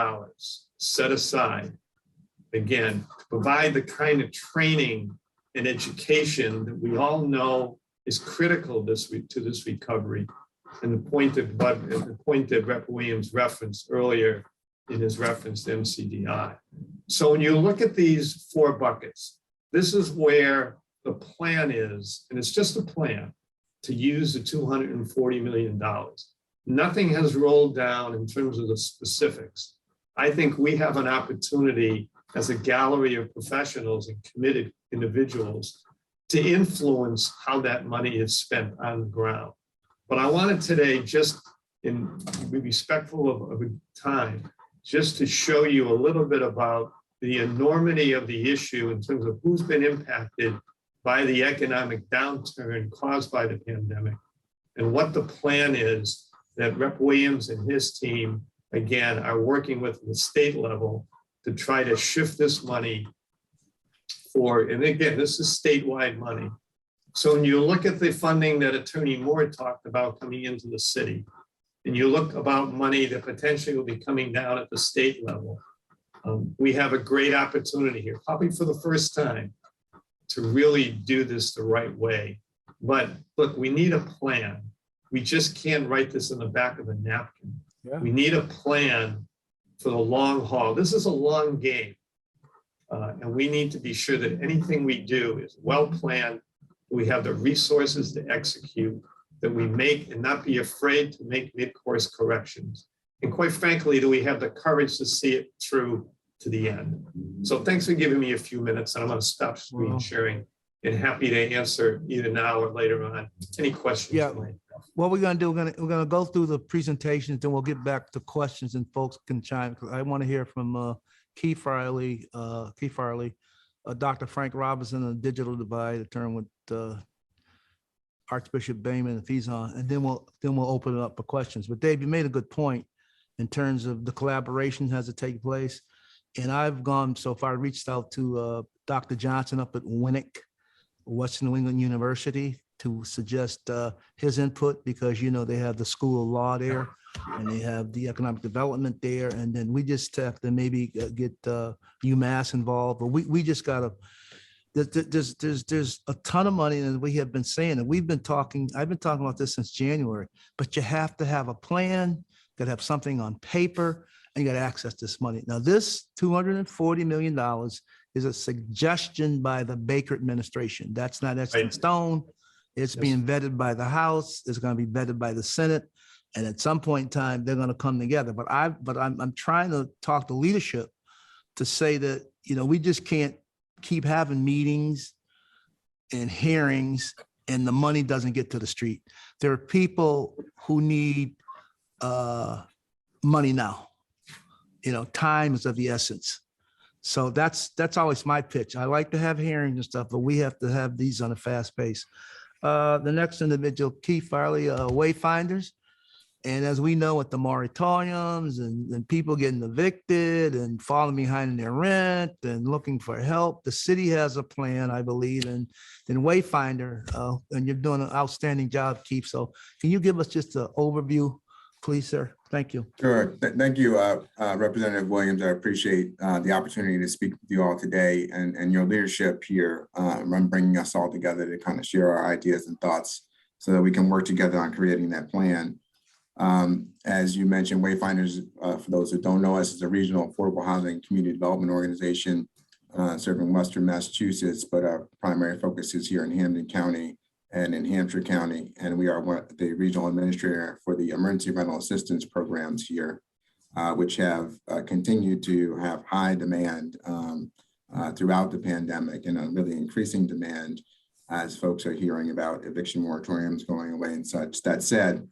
set aside, again, to provide the kind of training and education that we all know is critical to this recovery, and the point that Rep. Williams referenced earlier in his reference to MCDI. So when you look at these 4 buckets, this is where the plan is, and it's just a plan, to use the $240 million. Nothing has rolled down in terms of the specifics. I think we have an opportunity as a gallery of professionals and committed individuals to influence how that money is spent on the ground. But I wanted today, just in be respectful of time, just to show you a little bit about the enormity of the issue in terms of who's been impacted by the economic downturn caused by the pandemic, and what the plan is that Rep. Williams and his team, again, are working with at the state level to try to shift this money for, and again, this is statewide money. So when you look at the funding that Attorney Moore talked about coming into the city, and you look about money that potentially will be coming down at the state level, we have a great opportunity here, probably for the first time, to really do this the right way. But look, we need a plan. We just can't write this in the back of a napkin. Yeah. We need a plan for the long haul. This is a long game. And we need to be sure that anything we do is well planned. We have the resources to execute, that we make and not be afraid to make mid-course corrections. And quite frankly, that we have the courage to see it through to the end. So thanks for giving me a few minutes, and I'm going to stop screen sharing and happy to answer either now or later on any questions. Yeah. you might have. What we're gonna do, we're gonna go through the presentations, then we'll get back to questions and folks can chime, because I want to hear from Keith Farley, Dr. Frank Robinson, on Digital Divide, a term with Archbishop Bayman, if he's on, and then we'll open it up for questions. But Dave, you made a good point in terms of the collaboration has to take place. And I've gone so far, reached out to Dr. Johnson up at Winnick, Western New England University, to suggest his input, because, you know, they have the School of Law there and they have the economic development there. And then we just have to maybe get UMass involved, but we just gotta, there's a ton of money, and we have been saying, and I've been talking about this since January, but you have to have a plan, you gotta have something on paper, and you gotta access this money. Now, this $240 million is a suggestion by the Baker administration. That's not etched in stone. It's being vetted by the House. It's going to be vetted by the Senate. And at some point in time, they're going to come together. But I'm trying to talk to leadership to say that, you know, we just can't keep having meetings and hearings and the money doesn't get to the street. There are people who need money now. You know, time is of the essence. So that's always my pitch. I like to have hearings and stuff, but we have to have these on a fast pace. The next individual, Keith Farley, Wayfinders. And as we know, with the moratoriums and people getting evicted and falling behind in their rent and looking for help, the city has a plan, I believe, and then Wayfinder, and you're doing an outstanding job, Keith. So can you give us just an overview, please, sir? Thank you. Sure. Thank you, Representative Williams. I appreciate the opportunity to speak with you all today and your leadership here, bringing us all together to kind of share our ideas and thoughts so that we can work together on creating that plan. As you mentioned, Wayfinders, for those who don't know us, is a regional affordable housing community development organization serving Western Massachusetts, but our primary focus is here in Hampden County and in Hampshire County. And we are the regional administrator for the emergency rental assistance programs here, which have continued to have high demand throughout the pandemic, and a really increasing demand as folks are hearing about eviction moratoriums going away and such. That said,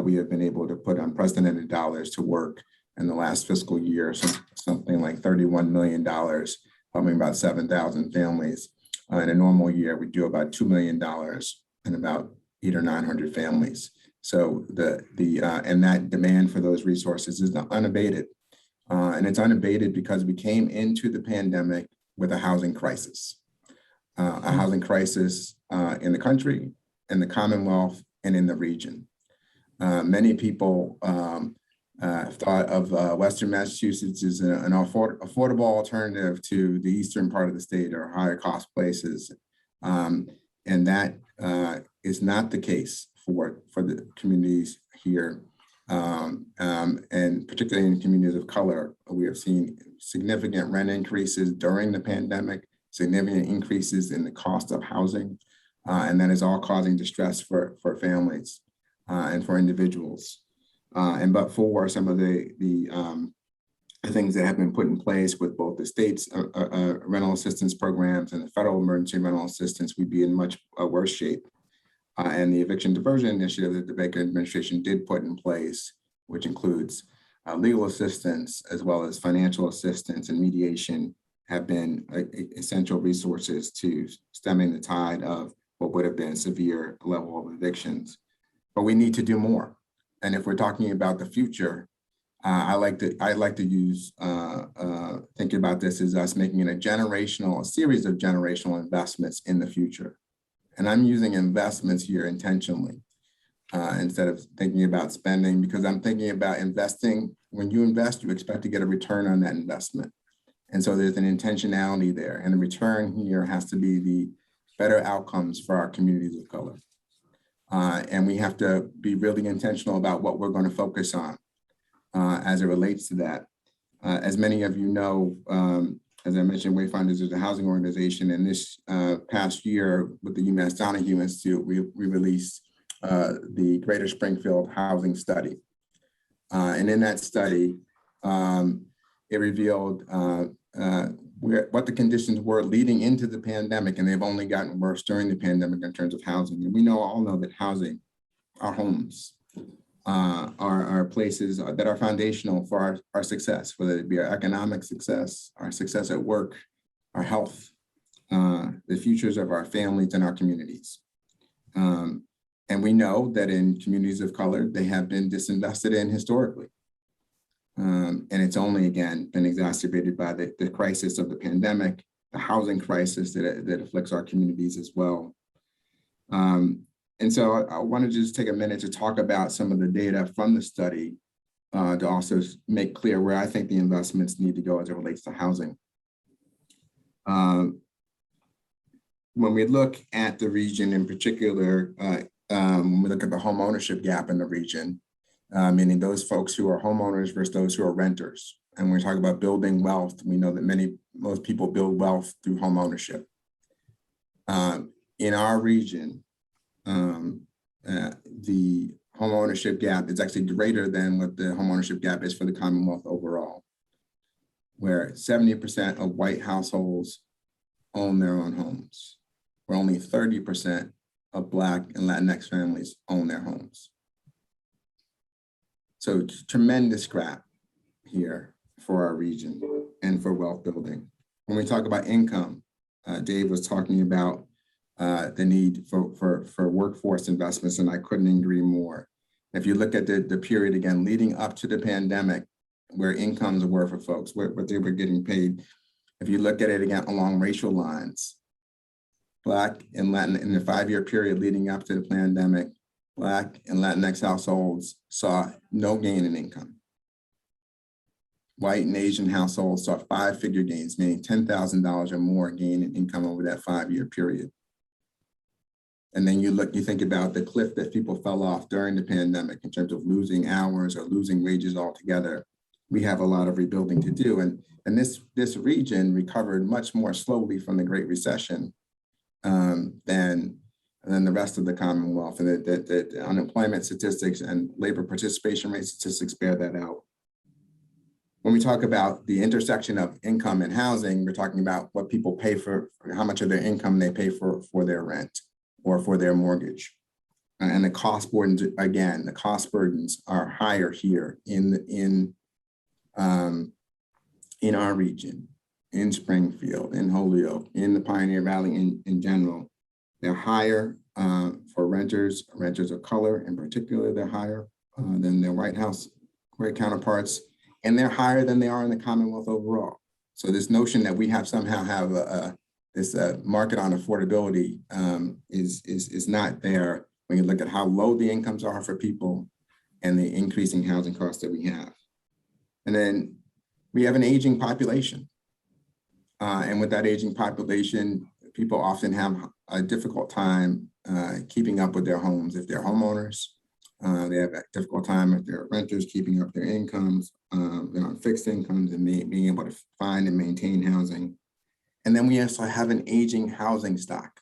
we have been able to put unprecedented dollars to work in the last fiscal year, something like $31 million, helping about 7,000 families. In a normal year, we do about $2 million and about 800 or 900 families. So and that demand for those resources is unabated. And it's unabated because we came into the pandemic with a housing crisis. A housing crisis in the country, in the Commonwealth, and in the region. Many people thought of Western Massachusetts as an affordable alternative to the eastern part of the state or higher cost places. And that is not the case for for the communities here. And particularly in communities of color, we have seen significant rent increases during the pandemic, significant increases in the cost of housing, and that is all causing distress for families and for individuals. But for some of the things that have been put in place with both the state's rental assistance programs and the federal emergency rental assistance, we'd be in much worse shape. And the eviction diversion initiative that the Baker administration did put in place, which includes legal assistance as well as financial assistance and mediation, have been essential resources to stemming the tide of what would have been a severe level of evictions. But we need to do more. And if we're talking about the future, I like to use thinking about this as us making it a series of generational investments in the future. And I'm using investments here intentionally instead of thinking about spending, because I'm thinking about investing. When you invest, you expect to get a return on that investment. And so there's an intentionality there. And the return here has to be the better outcomes for our communities of color. And we have to be really intentional about what we're going to focus on as it relates to that. As many of you know, as I mentioned, Wayfinders is a housing organization, and this past year with the UMass Donahue Institute, we released the Greater Springfield Housing Study. And in that study, it revealed what the conditions were leading into the pandemic, and they've only gotten worse during the pandemic in terms of housing. And we all know that housing, our homes, are places that are foundational for our success, whether it be our economic success, our success at work, our health, the futures of our families and our communities. And we know that in communities of color, they have been disinvested in historically. And it's only, again, been exacerbated by the crisis of the pandemic, the housing crisis that afflicts our communities as well. And so I want to just take a minute to talk about some of the data from the study to also make clear where I think the investments need to go as it relates to housing. When we look at the region in particular, when we look at the home ownership gap in the region, meaning those folks who are homeowners versus those who are renters. And when we talk about building wealth, we know that most people build wealth through home ownership. In our region, the home ownership gap is actually greater than what the home ownership gap is for the Commonwealth overall, where 70% of white households own their own homes, where only 30% of Black and Latinx families own their homes. So tremendous gap here for our region and for wealth building. When we talk about income, Dave was talking about the need for workforce investments, and I couldn't agree more. If you look at the period again leading up to the pandemic, where incomes were for folks, what they were getting paid, if you look at it again along racial lines, Black and Latin in the 5-year period leading up to the pandemic, Black and Latinx households saw no gain in income. White and Asian households saw 5-figure gains, meaning $10,000 or more gain in income over that 5-year period. And then you think about the cliff that people fell off during the pandemic in terms of losing hours or losing wages altogether. We have a lot of rebuilding to do. And this region recovered much more slowly from the Great Recession than the rest of the Commonwealth. And the unemployment statistics and labor participation rate statistics bear that out. When we talk about the intersection of income and housing, we're talking about what people pay for, how much of their income they pay for their rent or for their mortgage. And the cost burdens, again, the cost burdens are higher here in our region, in Springfield, in Holyoke, in the Pioneer Valley in general. They're higher for renters of color in particular. They're higher than their white counterparts, and they're higher than they are in the Commonwealth overall. So this notion that we somehow have this market on affordability is not there when you look at how low the incomes are for people and the increasing housing costs that we have. And then we have an aging population. And with that aging population, people often have a difficult time keeping up with their homes if they're homeowners They have a difficult time with their renters keeping up their incomes, they're on fixed incomes and being able to find and maintain housing. And then we also have an aging housing stock.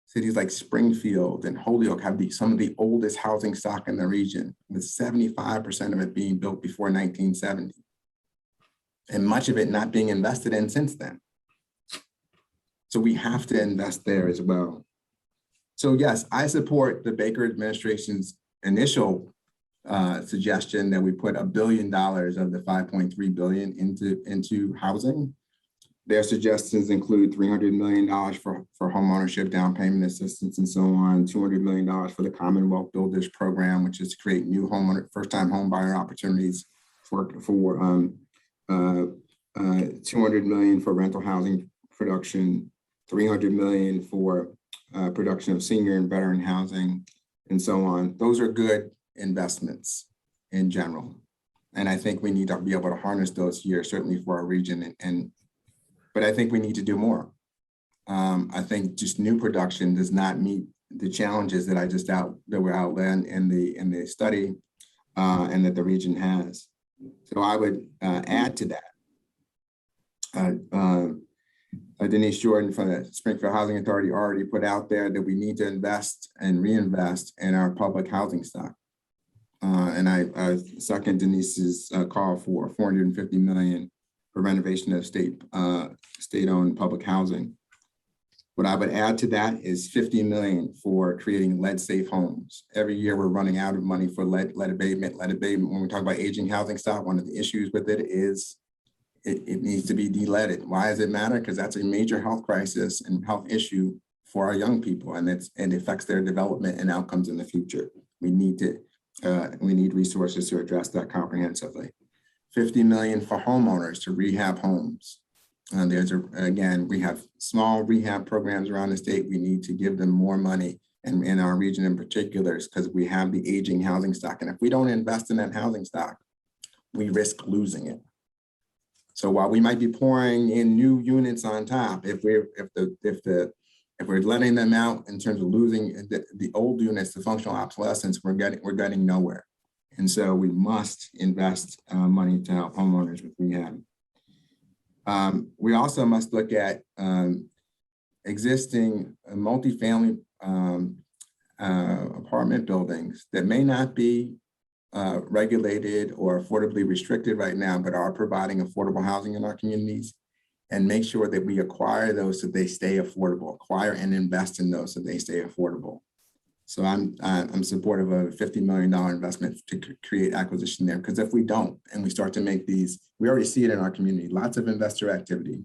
Cities like Springfield and Holyoke have some of the oldest housing stock in the region, with 75% of it being built before 1970. And much of it not being invested in since then. So we have to invest there as well. So yes, I support the Baker administration's initial suggestion that we put $1 billion of the $5.3 billion into housing. Their suggestions include $300 million for homeownership, down payment assistance, and so on, $200 million for the Commonwealth Builders Program, which is to create new first-time home buyer opportunities for $200 million for rental housing production, $300 million for production of senior and veteran housing, and so on. Those are good investments in general. And I think we need to be able to harness those here, certainly for our region. But I think we need to do more. I think just new production does not meet the challenges that that were outlined in the study and that the region has. So I would add to that. Denise Jordan from the Springfield Housing Authority already put out there that we need to invest and reinvest in our public housing stock. And I second Denise's call for $450 million for renovation of state-owned public housing. What I would add to that is $50 million for creating lead-safe homes. Every year we're running out of money for lead abatement. When we talk about aging housing stock, one of the issues with it is it needs to be de-leaded. Why does it matter? Because that's a major health crisis and health issue for our young people, and it affects their development and outcomes in the future. We need resources to address that comprehensively. $50 million for homeowners to rehab homes. We have small rehab programs around the state. We need to give them more money, and in our region in particular, because we have the aging housing stock. And if we don't invest in that housing stock, we risk losing it. So while we might be pouring in new units on top, if we're letting them out in terms of losing the old units, the functional obsolescence, we're getting nowhere. And so we must invest money to help homeowners with rehab. We also must look at existing multifamily apartment buildings that may not be regulated or affordably restricted right now, but are providing affordable housing in our communities, and make sure that we acquire those so they stay affordable, acquire and invest in those so they stay affordable. So I'm supportive of a $50 million investment to create acquisition there, because if we don't, and we start to make these, we already see it in our community, lots of investor activity,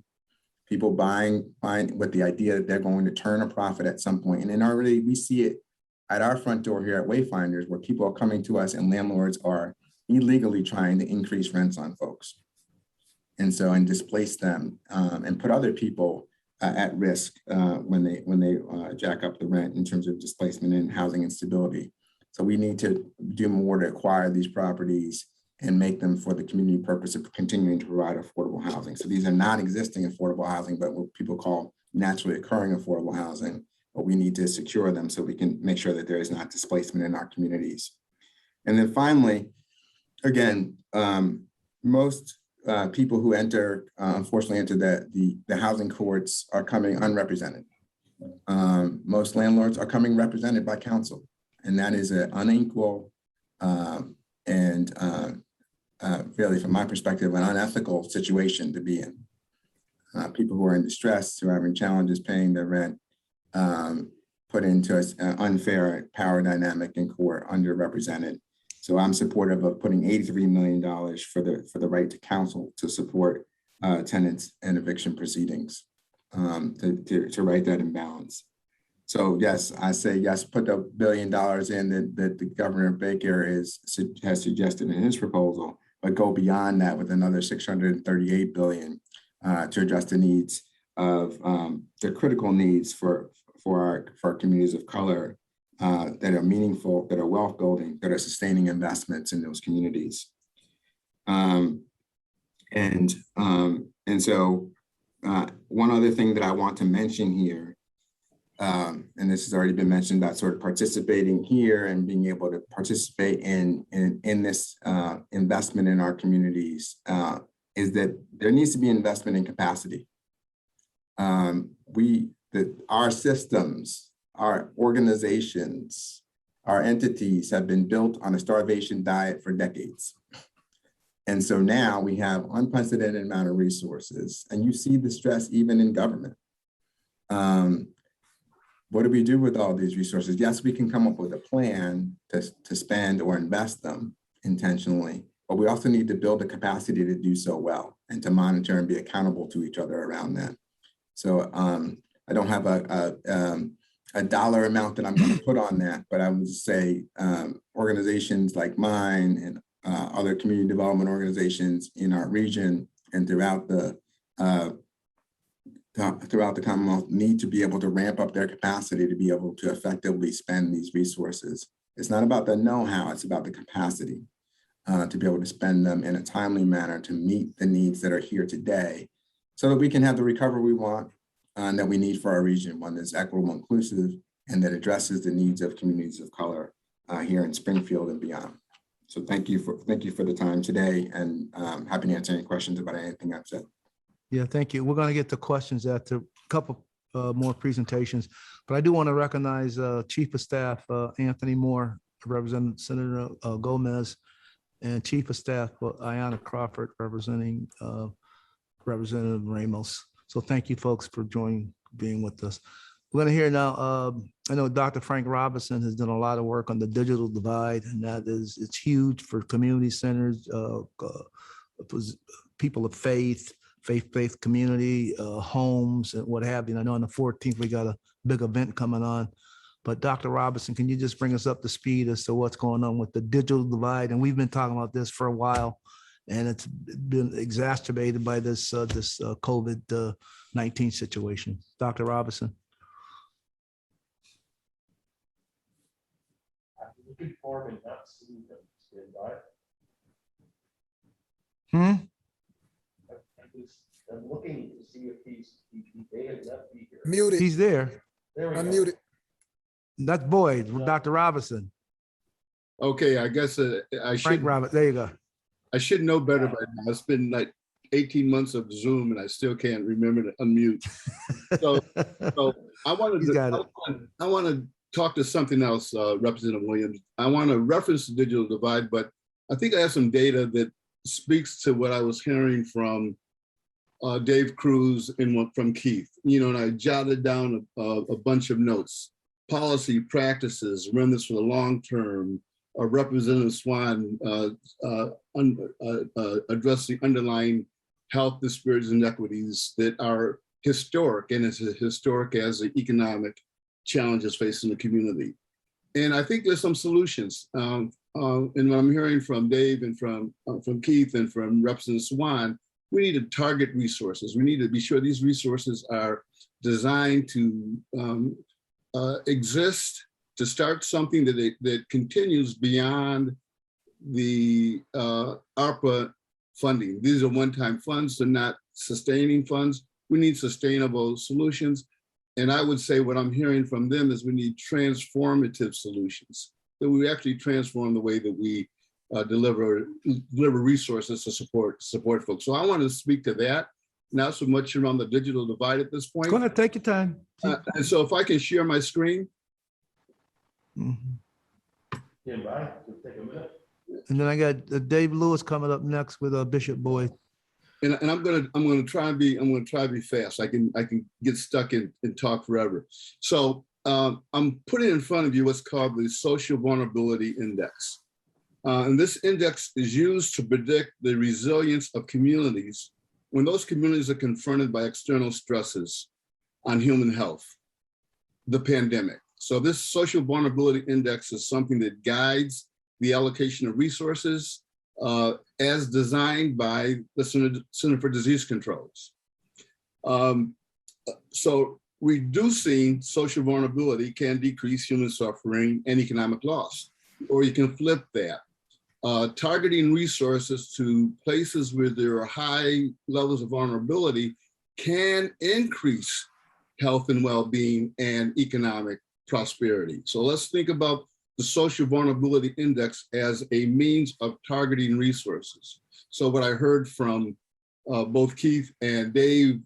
people buying with the idea that they're going to turn a profit at some point. And then already we see it at our front door here at Wayfinders, where people are coming to us and landlords are illegally trying to increase rents on folks. And displace them and put other people at risk when they jack up the rent in terms of displacement and housing instability. So we need to do more to acquire these properties and make them for the community purpose of continuing to provide affordable housing. So these are not existing affordable housing, but what people call naturally occurring affordable housing. But we need to secure them so we can make sure that there is not displacement in our communities. And then finally, again, most people who unfortunately enter the housing courts are coming unrepresented. Most landlords are coming represented by counsel, and that is an unequal and really, from my perspective, an unethical situation to be in. People who are in distress, who are having challenges paying their rent, put into an unfair power dynamic in court, underrepresented. So I'm supportive of putting $83 million for the right to counsel to support tenants and eviction proceedings to right that imbalance. So yes, I say yes, put the $1 billion in that the Governor Baker has suggested in his proposal, but go beyond that with another $638 billion to address the needs of the critical needs for our communities of color that are meaningful, that are wealth building, that are sustaining investments in those communities. And so one other thing that I want to mention here and this has already been mentioned, about sort of participating here and being able to participate in this investment in our communities, is that there needs to be investment in capacity. Our systems, our organizations, our entities have been built on a starvation diet for decades. And so now we have unprecedented amount of resources, and you see the stress even in government. What do we do with all these resources? Yes, we can come up with a plan to spend or invest them intentionally, but we also need to build the capacity to do so well and to monitor and be accountable to each other around that. So I don't have a dollar amount that I'm going to put on that, but I would say organizations like mine and other community development organizations in our region and throughout the Commonwealth need to be able to ramp up their capacity to be able to effectively spend these resources. It's not about the know-how, it's about the capacity to be able to spend them in a timely manner to meet the needs that are here today, so that we can have the recovery we want and that we need for our region, one that's equitable, inclusive, and that addresses the needs of communities of color here in Springfield and beyond. So thank you for the time today, and happy to answer any questions about anything I've said. Yeah, thank you. We're going to get to questions after a couple more presentations, but I do want to recognize Chief of Staff Anthony Moore, representing Senator Gomez, and Chief of Staff Ayanna Crawford, representing Representative Ramos. So thank you, folks, for being with us. We're going to hear now, I know Dr. Frank Robinson has done a lot of work on the digital divide, and it's huge for community centers, people of faith community, homes and what have you. And I know on the 14th, we got a big event coming on, but Dr. Robinson, can you just bring us up to speed as to what's going on with the digital divide? And we've been talking about this for a while, and it's been exacerbated by this COVID-19 situation. Dr. Robinson. I'm looking to see if they have left me here. Muted. He's there. I'm muted. That's Boyd, Dr. Robinson. Okay, I guess I should. Frank Robinson, there you go. I should know better by now. It's been like 18 months of Zoom, and I still can't remember to unmute. So I want to talk to something else, Representative Williams. I want to reference the digital divide, but I think I have some data that speaks to what I was hearing from Dave Cruz and from Keith. And I jotted down a bunch of notes: policy, practices, run this for the long term. Representative Swann address the underlying health disparities and inequities that are historic, and as historic as the economic challenges facing the community. And I think there's some solutions. And what I'm hearing from Dave and from Keith and from Representative Swann, we need to target resources. We need to be sure these resources are designed to exist, to start something that continues beyond the ARPA funding. These are one-time funds, they're not sustaining funds. We need sustainable solutions. And I would say what I'm hearing from them is we need transformative solutions, that we actually transform the way that we deliver resources to support folks. So I want to speak to that, not so much around the digital divide at this point. Go ahead, take your time. And so if I can share my screen. Yeah, right. Take a minute. And then I got Dave Lewis coming up next with Bishop Boyd. And I'm gonna try and be fast. I can get stuck and talk forever. So I'm putting in front of you what's called the Social Vulnerability Index. And this index is used to predict the resilience of communities when those communities are confronted by external stresses on human health, the pandemic. So this Social Vulnerability Index is something that guides the allocation of resources as designed by the Center for Disease Controls. So reducing social vulnerability can decrease human suffering and economic loss, or you can flip that. Targeting resources to places where there are high levels of vulnerability can increase health and well-being, and economic prosperity. So let's think about the social vulnerability index as a means of targeting resources. So what I heard from both Keith and Dave,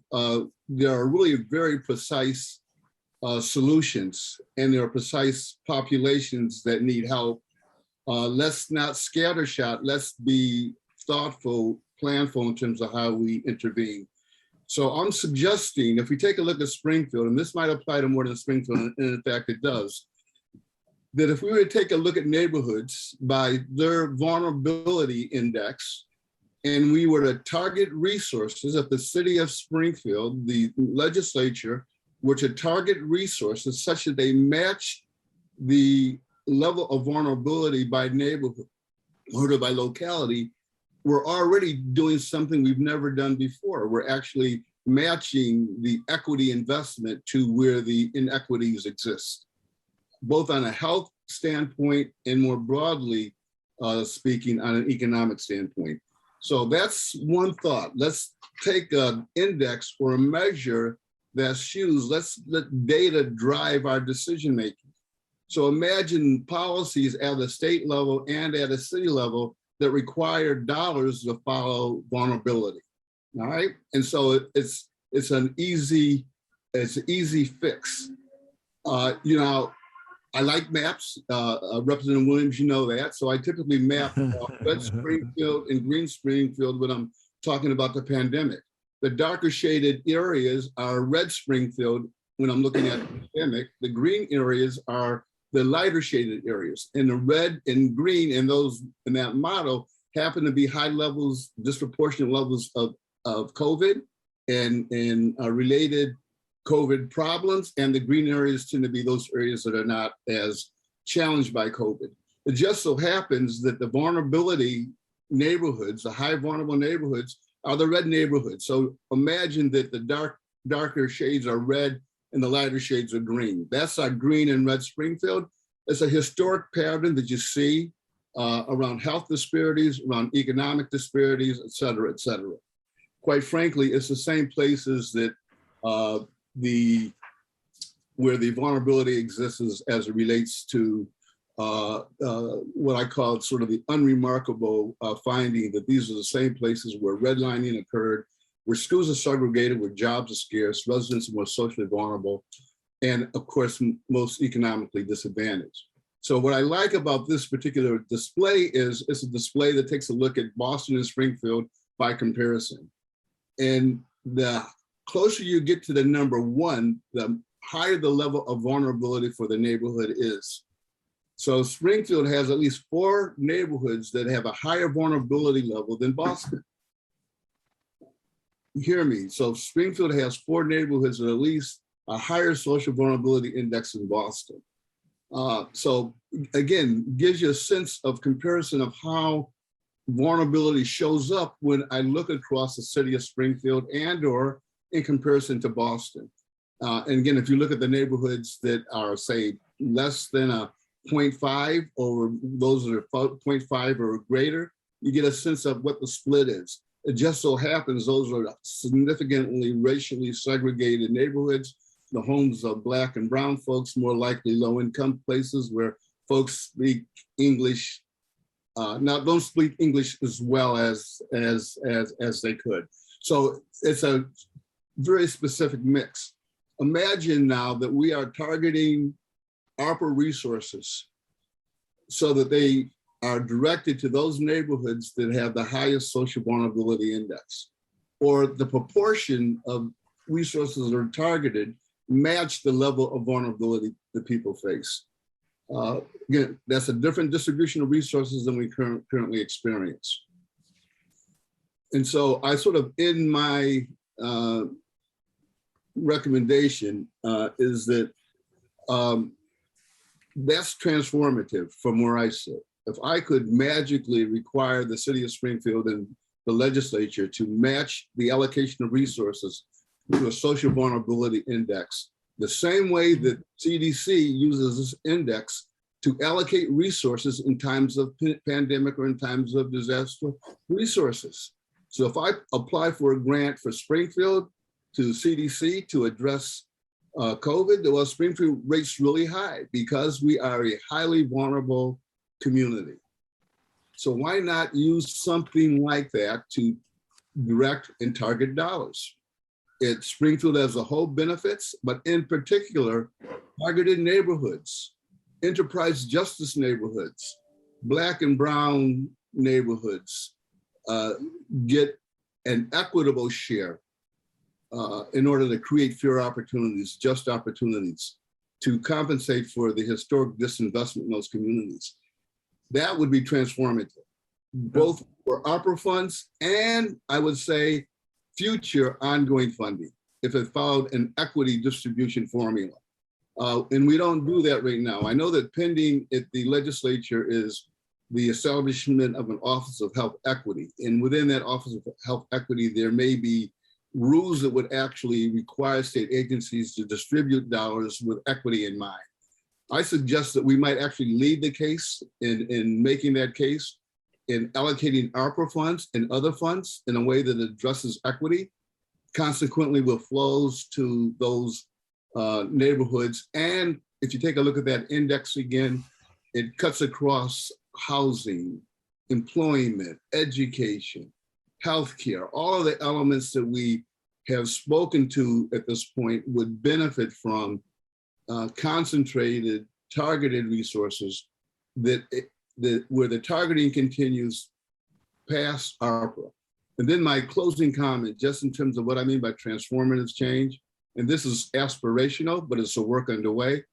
there are really very precise solutions, and there are precise populations that need help. Let's not scattershot, let's be thoughtful, planful in terms of how we intervene. So I'm suggesting, if we take a look at Springfield, and this might apply to more than Springfield, and in fact it does, that if we were to take a look at neighborhoods by their vulnerability index, and we were to target resources at the city of Springfield, the legislature were to target resources such that they match the level of vulnerability by neighborhood or by locality, we're already doing something we've never done before. We're actually matching the equity investment to where the inequities exist, both on a health standpoint and more broadly speaking on an economic standpoint. So that's one thought. Let's take an index or a measure that's shoes. Let's let data drive our decision-making. So imagine policies at a state level and at a city level that require dollars to follow vulnerability, all right? And so it's an easy fix. You know, I like maps. Representative Williams, you know that. So I typically map red Springfield and green Springfield when I'm talking about the pandemic. The darker shaded areas are red Springfield when I'm looking at the pandemic. The green areas are the lighter shaded areas, and the red and green in that model happen to be high levels, disproportionate levels of COVID and related COVID problems, and the green areas tend to be those areas that are not as challenged by COVID. It just so happens that the vulnerability neighborhoods, the high vulnerable neighborhoods, are the red neighborhoods. So imagine that the darker shades are red and the lighter shades are green. That's our green and red Springfield. It's a historic pattern that you see around health disparities, around economic disparities, et cetera, et cetera. Quite frankly, it's the same places that where the vulnerability exists as it relates to what I call sort of the unremarkable finding that these are the same places where redlining occurred, where schools are segregated, where jobs are scarce, residents are more socially vulnerable, and of course, most economically disadvantaged. So what I like about this particular display is it's a display that takes a look at Boston and Springfield by comparison. And the closer you get to the number one, the higher the level of vulnerability for the neighborhood is. So Springfield has at least 4 neighborhoods that have a higher vulnerability level than Boston. You hear me? So Springfield has 4 neighborhoods with at least a higher social vulnerability index than Boston. So again, gives you a sense of comparison of how vulnerability shows up when I look across the city of Springfield and or in comparison to Boston. And again, if you look at the neighborhoods that are, say, less than a 0.5 or those that are 0.5 or greater, you get a sense of what the split is. It just so happens those are significantly racially segregated neighborhoods. The homes of Black and brown folks, more likely low-income places where folks speak English, don't speak English as well as they could. So it's a very specific mix. Imagine now that we are targeting Arpa resources so that they are directed to those neighborhoods that have the highest social vulnerability index, or the proportion of resources that are targeted match the level of vulnerability that people face. Again, that's a different distribution of resources than we currently experience. And so I sort of, in my recommendation is that that's transformative from where I sit. If I could magically require the city of Springfield and the legislature to match the allocation of resources to a social vulnerability index, the same way that CDC uses this index to allocate resources in times of pandemic or in times of disaster resources. So if I apply for a grant for Springfield to CDC to address COVID, well, Springfield rates really high because we are a highly vulnerable community. So why not use something like that to direct and target dollars? Springfield as a whole benefits, but in particular, targeted neighborhoods, enterprise justice neighborhoods, Black and brown neighborhoods get an equitable share in order to create fair opportunities, just opportunities to compensate for the historic disinvestment in those communities. That would be transformative, both for Arpa funds and I would say future ongoing funding, if it followed an equity distribution formula. And we don't do that right now. I know that pending at the legislature is the establishment of an Office of Health Equity. And within that Office of Health Equity, there may be rules that would actually require state agencies to distribute dollars with equity in mind. I suggest that we might actually lead the case in making that case, in allocating ARPA funds and other funds in a way that addresses equity, consequently with flows to those neighborhoods. And if you take a look at that index again, it cuts across housing, employment, education, healthcare, all of the elements that we have spoken to at this point would benefit from concentrated, targeted resources where the targeting continues past ARPA. And then my closing comment, just in terms of what I mean by transformative change, and this is aspirational, but it's a work underway.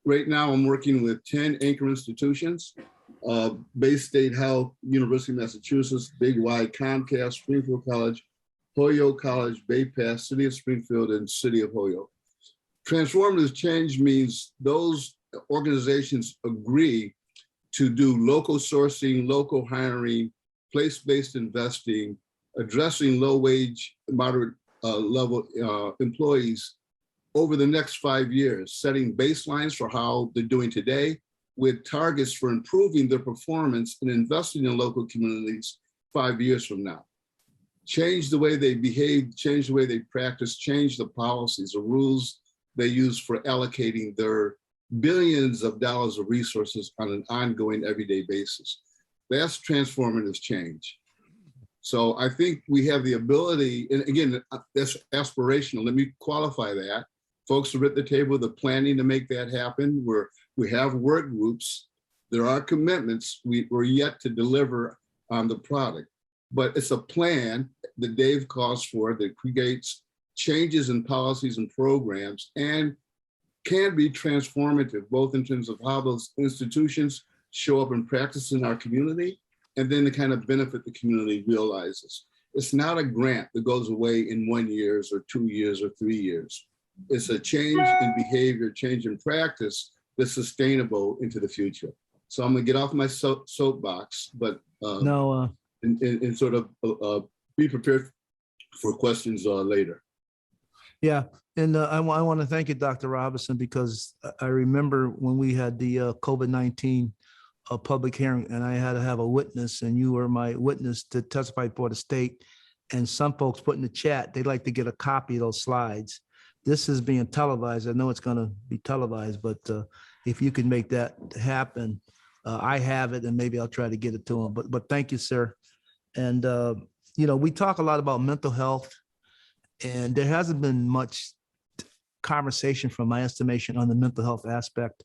Right now, I'm working with 10 anchor institutions, Bay State Health, University of Massachusetts, Big Y, Comcast, Springfield College, Holyoke College, Bay Pass, City of Springfield, and City of Holyoke. Transformative change means those organizations agree to do local sourcing, local hiring, place-based investing, addressing low-wage, moderate level employees over the next 5 years, setting baselines for how they're doing today with targets for improving their performance and investing in local communities 5 years from now. Change the way they behave, change the way they practice, change the policies, the rules they use for allocating their billions of dollars of resources on an ongoing everyday basis. That's transformative change. So I think we have the ability, and again, that's aspirational. Let me qualify that. Folks are at the table, the planning to make that happen. We have work groups. There are commitments. We're yet to deliver on the product, but it's a plan that Dave calls for that creates changes in policies and programs and can be transformative, both in terms of how those institutions show up in practice in our community, and then the kind of benefit the community realizes. It's not a grant that goes away in 1 year or 2 years or 3 years. It's a change in behavior, change in practice that's sustainable into the future. So I'm gonna get off my soapbox, but and sort of be prepared for questions later. Yeah, and I want to thank you, Dr. Robinson, because I remember when we had the COVID-19 public hearing, and I had to have a witness, and you were my witness to testify for the state. And some folks put in the chat, they'd like to get a copy of those slides. This is being televised. I know it's going to be televised, but if you can make that happen, I have it, and maybe I'll try to get it to them. But thank you, sir. And you know, we talk a lot about mental health, and there hasn't been much conversation, from my estimation, on the mental health aspect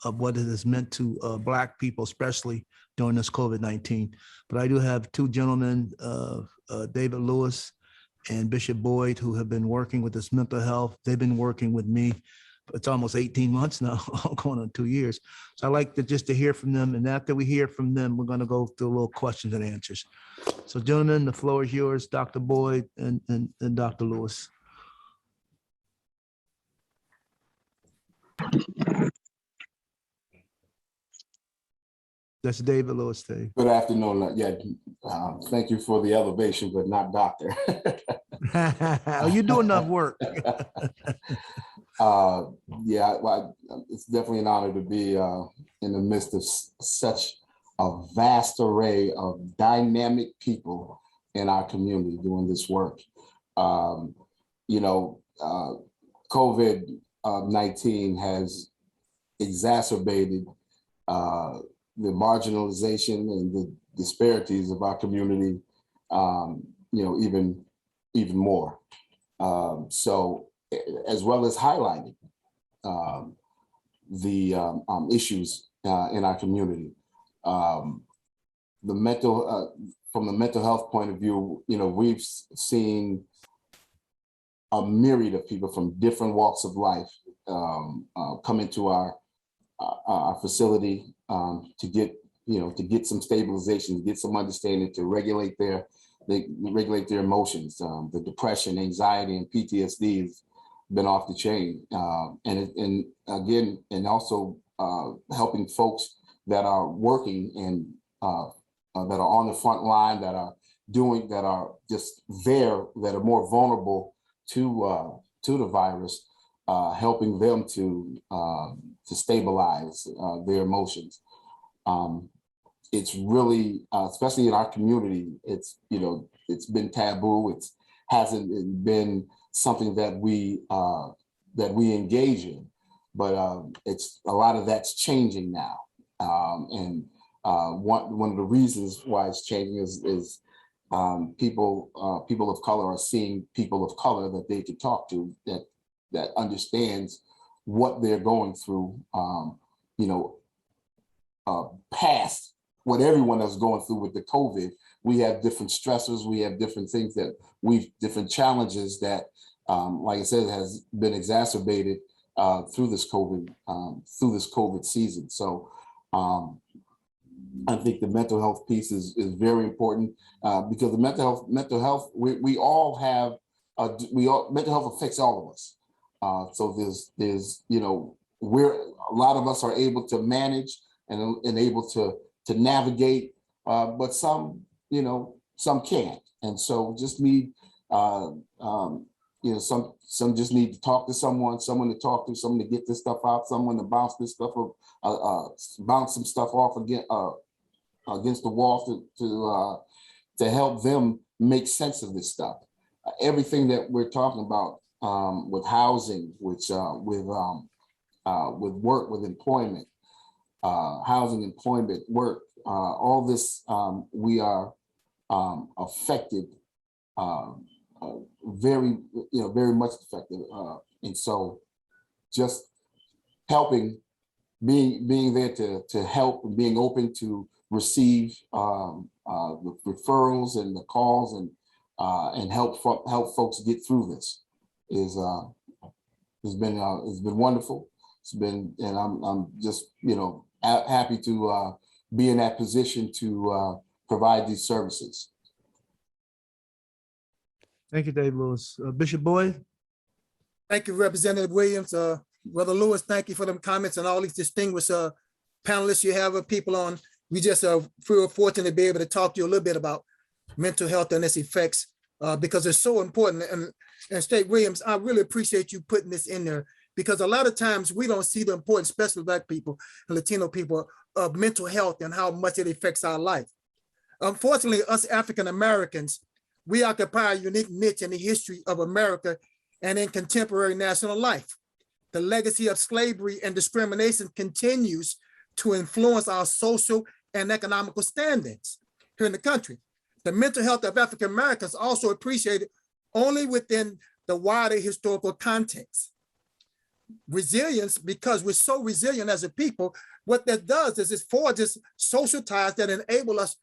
of what it has meant to Black people, especially during this COVID-19. But I do have two gentlemen, David Lewis and Bishop Boyd, who have been working with this mental health. They've been working with me. It's almost 18 months now, going on 2 years. So I like to hear from them. And after we hear from them, we're going to go through a little questions and answers. So gentlemen, the floor is yours, Dr. Boyd and Dr. Lewis. That's David Lewis. Dave. Good afternoon. Thank you for the elevation, but not doctor. Oh, you do enough work. Well, it's definitely an honor to be in the midst of such a vast array of dynamic people in our community doing this work. COVID 19 has exacerbated the marginalization and the disparities of our community, even more. So, as well as highlighting the issues in our community. From the mental health point of view, we've seen a myriad of people from different walks of life come into our facility to get some stabilization, to get some understanding, to regulate their emotions. The depression, anxiety, and PTSD has been off the chain, and also helping folks that are working and that are on the front line, that are just there, that are more vulnerable to the virus, helping them to stabilize their emotions. It's really, especially in our community, it's been taboo. It hasn't been something that we engage in, but it's a lot of that's changing now. And one of the reasons why it's changing is people of color are seeing people of color that they can talk to, that understands what they're going through, past what everyone else is going through with the COVID. We have different stressors, we have different things different challenges that, like I said, has been exacerbated through this COVID season. So I think the mental health piece is very important because the mental health, we all have, mental health affects all of us. So there's a lot of us are able to manage and able to navigate, but some can't. And so just need, some just need to talk to someone to talk to, someone to get this stuff out, someone to bounce this stuff up, bounce some stuff off again, against the wall to help them make sense of this stuff. Everything that we're talking about with housing, with work, with employment, housing, employment, work, all this, we are affected, very much affected. And so just helping, being there to help, and being open to receive the referrals and the calls and help folks get through this has been wonderful. It's been, and I'm just happy to be in that position to provide these services. Thank you, Dave Lewis. Bishop Boyd. Thank you, Representative Williams. Brother Lewis, thank you for them comments and all these distinguished panelists you have, people on. We just feel fortunate to be able to talk to you a little bit about mental health and its effects because it's so important. And State Williams, I really appreciate you putting this in there because a lot of times we don't see the importance, especially Black people and Latino people, of mental health and how much it affects our life. Unfortunately, us African Americans, we occupy a unique niche in the history of America and in contemporary national life. The legacy of slavery and discrimination continues to influence our social and economical standings here in the country. The mental health of African Americans also appreciated only within the wider historical context. Resilience, because we're so resilient as a people, what that does is it forges social ties that enable us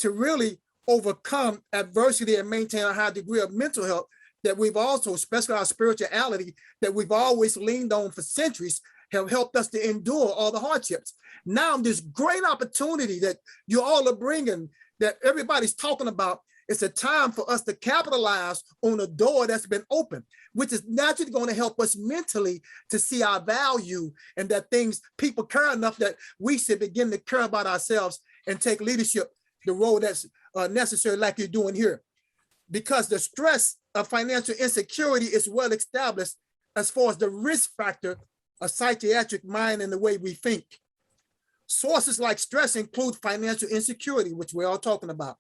to really overcome adversity and maintain a high degree of mental health that we've also, especially our spirituality, that we've always leaned on for centuries, have helped us to endure all the hardships. Now, this great opportunity that you all are bringing, that everybody's talking about, it's a time for us to capitalize on a door that's been opened, which is naturally going to help us mentally to see our value and that people care enough that we should begin to care about ourselves and take leadership, the role that's necessary like you're doing here. Because the stress of financial insecurity is well established as far as the risk factor of psychiatric mind and the way we think. Sources like stress include financial insecurity, which we're all talking about,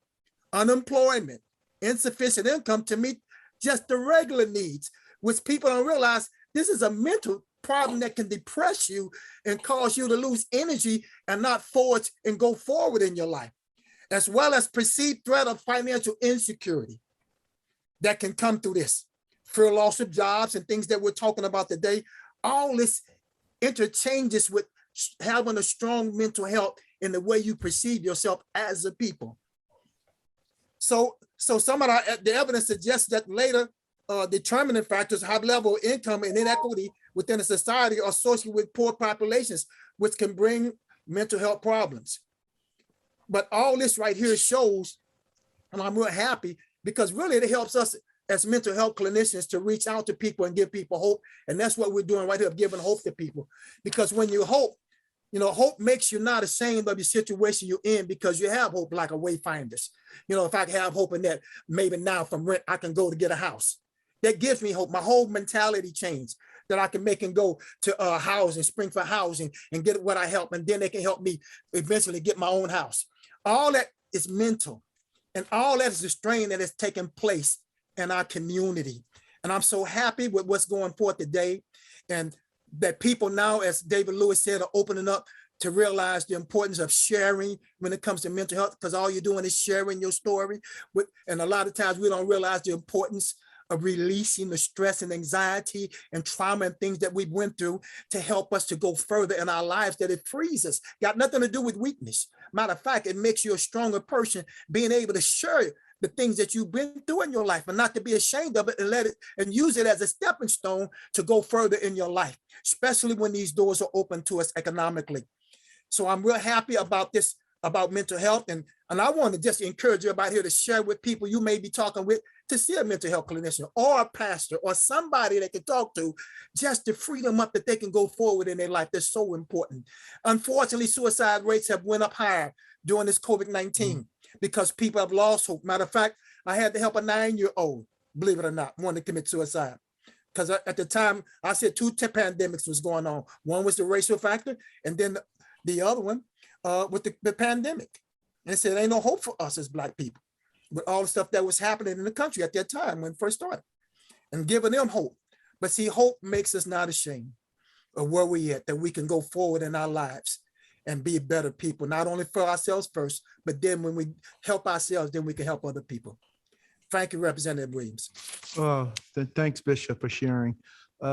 unemployment, insufficient income to meet just the regular needs, which people don't realize this is a mental problem that can depress you and cause you to lose energy and not forge and go forward in your life, as well as perceived threat of financial insecurity that can come through this. Fear, loss of jobs, and things that we're talking about today. All this interchanges with having a strong mental health in the way you perceive yourself as a people. So some of the evidence suggests that later determining factors, high level of income and inequity within a society are associated with poor populations, which can bring mental health problems. But all this right here shows, and I'm real happy, because really it helps us as mental health clinicians to reach out to people and give people hope. And that's what we're doing right here, giving hope to people. Because when you hope, you know, hope makes you not ashamed of your situation you're in, because you have hope like a wayfinders. You know, if I have hope in that, maybe now from rent, I can go to get a house. That gives me hope. My whole mentality changed, that I can make and go to housing, Springfield housing, and get what I help. And then they can help me eventually get my own house. All that is mental. And all that is the strain that is taking place in our community. And I'm so happy with what's going forth today. And that people now, as David Lewis said, are opening up to realize the importance of sharing when it comes to mental health, because all you're doing is sharing your story. And a lot of times we don't realize the importance of releasing the stress and anxiety and trauma and things that we went through to help us to go further in our lives, that it frees us. Got nothing to do with weakness. Matter of fact, it makes you a stronger person, being able to share the things that you've been through in your life and not to be ashamed of it, and let it and use it as a stepping stone to go further in your life, especially when these doors are open to us economically. So I'm real happy about this, about mental health. And I want to just encourage you about here to share with people you may be talking with, to see a mental health clinician or a pastor or somebody they can talk to, just to free them up that they can go forward in their life. That's so important. Unfortunately, suicide rates have went up higher during this COVID-19 because people have lost hope. Matter of fact, I had to help a 9-year-old, believe it or not, want to commit suicide. Because at the time, I said 2 pandemics was going on. One was the racial factor, and then the other one with the pandemic. And it said, ain't no hope for us as Black people, with all the stuff that was happening in the country at that time when it first started, and giving them hope. But see, hope makes us not ashamed of where we at, that we can go forward in our lives and be better people, not only for ourselves first, but then when we help ourselves, then we can help other people. Thank you, Representative Williams. Thanks, Bishop, for sharing.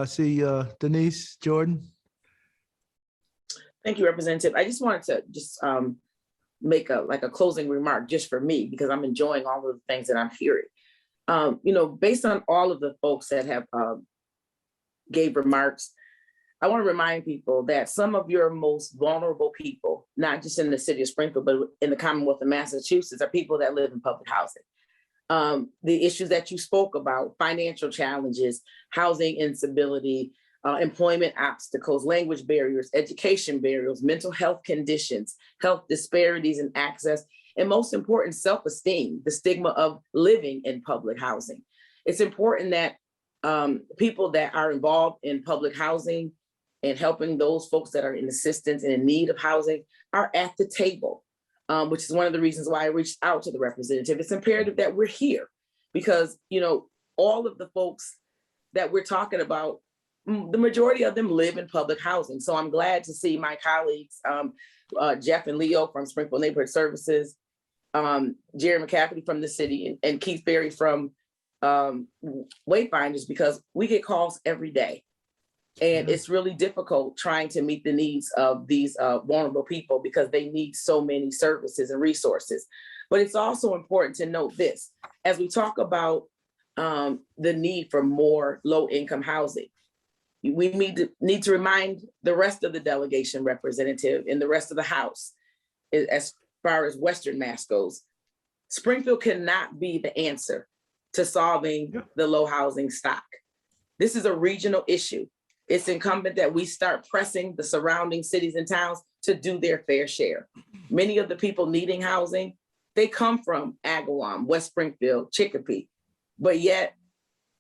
See, Denise, Jordan. Thank you, Representative. I just wanted to make a closing remark just for me, because I'm enjoying all of the things that I'm hearing. You know, based on all of the folks that have gave remarks, I want to remind people that some of your most vulnerable people, not just in the city of Springfield, but in the Commonwealth of Massachusetts, are people that live in public housing. The issues that you spoke about, financial challenges, housing instability, employment obstacles, language barriers, education barriers, mental health conditions, health disparities in access, and most important, self-esteem, the stigma of living in public housing. It's important that people that are involved in public housing and helping those folks that are in assistance and in need of housing are at the table, which is one of the reasons why I reached out to the representative. It's imperative that we're here because, you know, all of the folks that we're talking about, the majority of them live in public housing. So I'm glad to see my colleagues, Jeff and Leo from Springfield Neighborhood Services, Jerry McCafferty from the city, and Keith Berry from Wayfinders, because we get calls every day. And it's really difficult trying to meet the needs of these vulnerable people because they need so many services and resources. But it's also important to note this, as we talk about the need for more low-income housing, we need to remind the rest of the delegation, representative, and the rest of the House, as far as Western Mass goes, Springfield cannot be the answer to solving the low housing stock. This is a regional issue. It's incumbent that we start pressing the surrounding cities and towns to do their fair share. Many of the people needing housing, they come from Agawam, West Springfield, Chicopee, but yet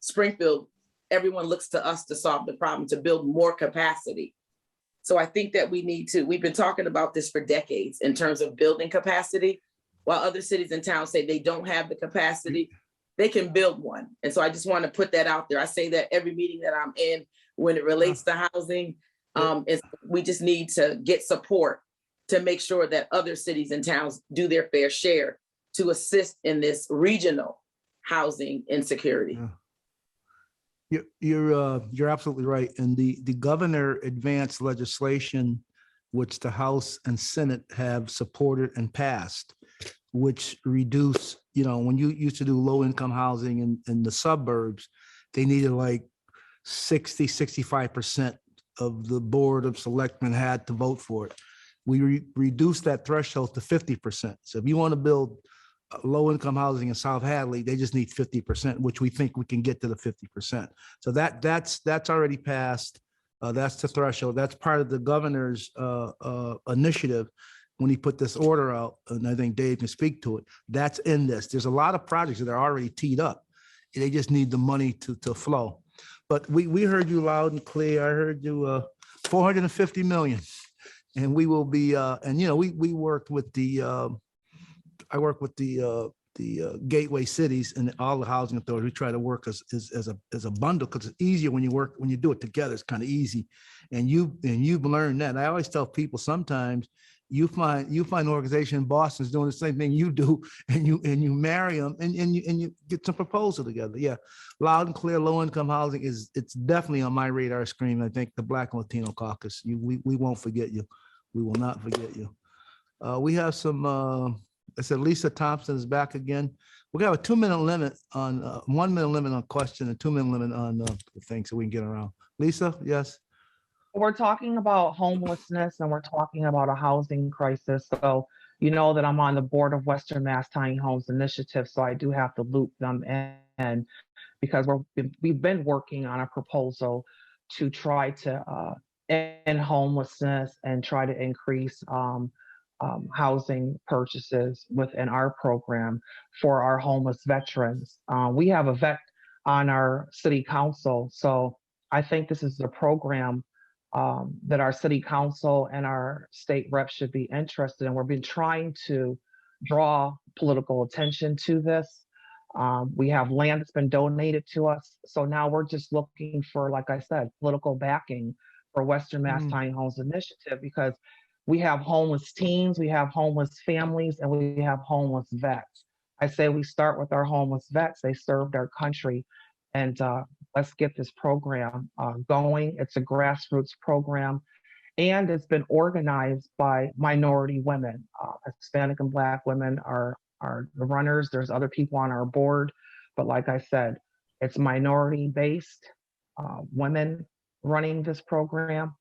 Springfield, everyone looks to us to solve the problem, to build more capacity. So I think that we've been talking about this for decades in terms of building capacity. While other cities and towns say they don't have the capacity, they can build one. And so I just want to put that out there. I say that every meeting that I'm in when it relates to housing. We just need to get support to make sure that other cities and towns do their fair share to assist in this regional housing insecurity. You're absolutely right. And the governor advanced legislation, which the House and Senate have supported and passed, which reduce, when you used to do low income housing in the suburbs, they needed like 65% of the Board of Selectmen had to vote for it. We reduced that threshold to 50%. So if you want to build low income housing in South Hadley, they just need 50%, which we think we can get to the 50%. So that's already passed. That's the threshold. That's part of the governor's initiative when he put this order out, and I think Dave can speak to it. That's in this. There's a lot of projects that are already teed up. They just need the money to flow. But we heard you loud and clear. I heard you 450 million. And we will be, we worked with I work with the gateway cities and all the housing authorities. We try to work as a bundle because it's easier when you do it together. It's kind of easy, and you've learned that. I always tell people sometimes you find an organization in Boston is doing the same thing you do, and you marry them and you get some proposal together. Yeah, loud and clear. Low income housing it's definitely on my radar screen. I think the Black and Latino Caucus. We won't forget you. We will not forget you. We have some. I said Lisa Thompson is back again. We got a 2-minute limit on 1 minute limit on question and 2 minute limit on the thing so we can get around. Lisa, yes. We're talking about homelessness and we're talking about a housing crisis. So you know that I'm on the board of Western Mass Tiny Homes Initiative, so I do have to loop them in because we've been working on a proposal to try to end homelessness and try to increase housing purchases within our program for our homeless veterans. We have a vet on our city council, so I think this is a program that our city council and our state reps should be interested in. We've been trying to draw political attention to this. We have land that's been donated to us, so now we're just looking for, like I said, political backing for Western Mass Tiny Homes Initiative, because we have homeless teens, we have homeless families, and we have homeless vets. I say we start with our homeless vets. They served our country, and let's get this program going. It's a grassroots program, and it's been organized by minority women. Hispanic and Black women are the runners. There's other people on our board, but like I said, it's minority-based women running this program.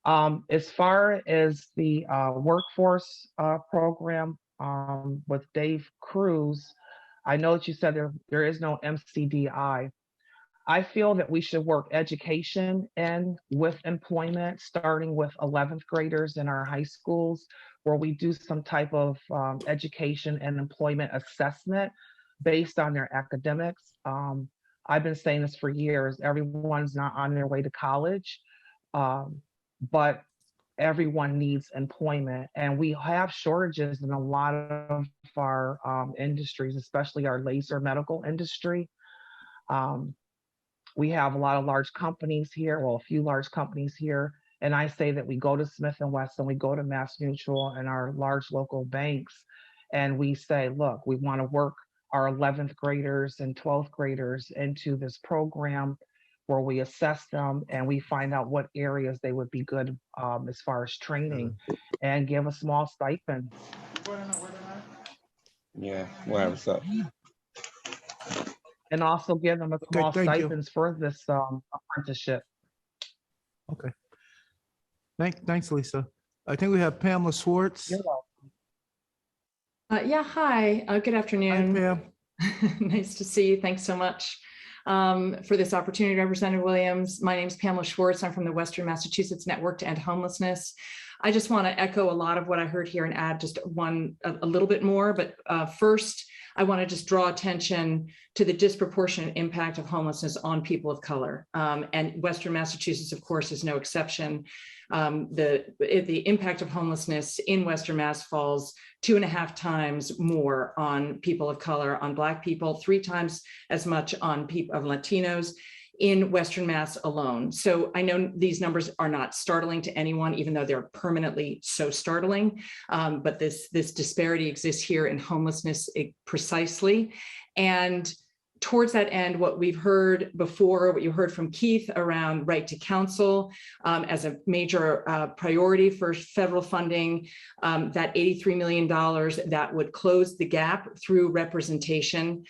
As far as the workforce program with Dave Cruz, I know that you said there is no MCDI. I feel that we should work education and with employment, starting with 11th graders in our high schools, where we do some type of education and employment assessment based on their academics. I've been saying this for years. Everyone's not on their way to college. But everyone needs employment, and we have shortages in a lot of our industries, especially our laser medical industry. We have a lot of large companies here, well, a few large companies here, and I say that we go to Smith & Wesson, we go to Mass Mutual and our large local banks, and we say, look, we want to work our 11th graders and 12th graders into this program where we assess them and we find out what areas they would be good as far as training, and give a small stipend. Yeah, what's up? And also give them a small stipends for this apprenticeship. Okay. Thanks, Lisa. I think we have Pamela Schwartz. You're welcome. Yeah, hi. Good afternoon. Hi, Pam. Nice to see you. Thanks so much for this opportunity, Representative Williams. My name is Pamela Schwartz. I'm from the Western Massachusetts Network to End Homelessness. I just want to echo a lot of what I heard here and add just a little bit more. But first, I want to just draw attention to the disproportionate impact of homelessness on people of color. And Western Massachusetts, of course, is no exception. The impact of homelessness in Western Mass falls 2.5 times more on people of color, on Black people, 3 times as much on people of Latinos. in Western Mass alone. So I know these numbers are not startling to anyone, even though they're permanently so startling. But this disparity exists here in homelessness precisely. And towards that end, what we've heard before, what you heard from Keith around right to counsel as a major priority for federal funding, that $83 million that would close the gap through representation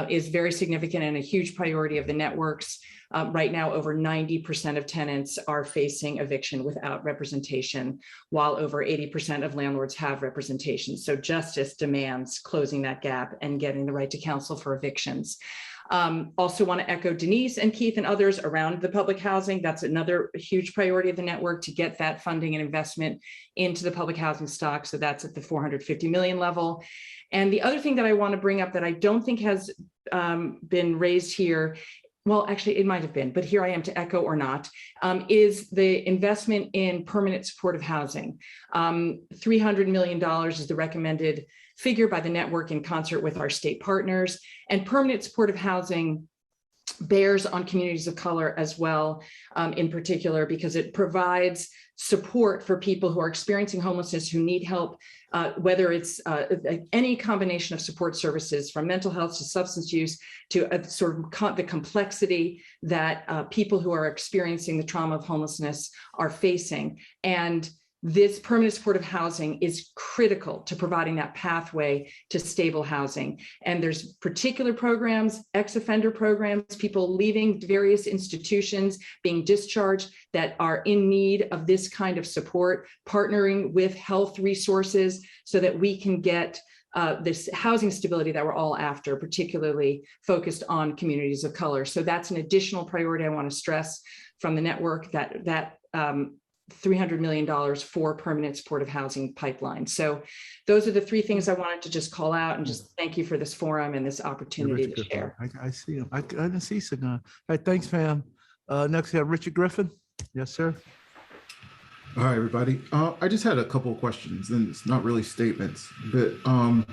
is very significant and a huge priority of the networks. Right now, over 90% of tenants are facing eviction without representation, while over 80% of landlords have representation. So justice demands closing that gap and getting the right to counsel for evictions. Also want to echo Denise and Keith and others around the public housing. That's another huge priority of the network, to get that funding and investment into the public housing stock. So that's at the 450 million level. And the other thing that I want to bring up that I don't think has been raised here, well, actually it might have been, but here I am to echo or not, is the investment in permanent supportive housing. $300 million is the recommended figure by the network in concert with our state partners. And permanent supportive housing bears on communities of color as well, in particular, because it provides support for people who are experiencing homelessness, who need help, whether it's any combination of support services, from mental health to substance use to sort of the complexity that people who are experiencing the trauma of homelessness are facing. And this permanent supportive housing is critical to providing that pathway to stable housing. And there's particular programs, ex-offender programs, people leaving various institutions, being discharged, that are in need of this kind of support, partnering with health resources so that we can get this housing stability that we're all after, particularly focused on communities of color. So that's an additional priority I want to stress from the network, that $300 million for permanent supportive housing pipeline. So those are the three things I wanted to just call out, and just thank you for this forum and this opportunity to share. I see him. I didn't see Sagan. All right, thanks, Pam. Next we have Richard Griffin. Yes, sir. Hi, everybody. I just had a couple of questions, and it's not really statements, but I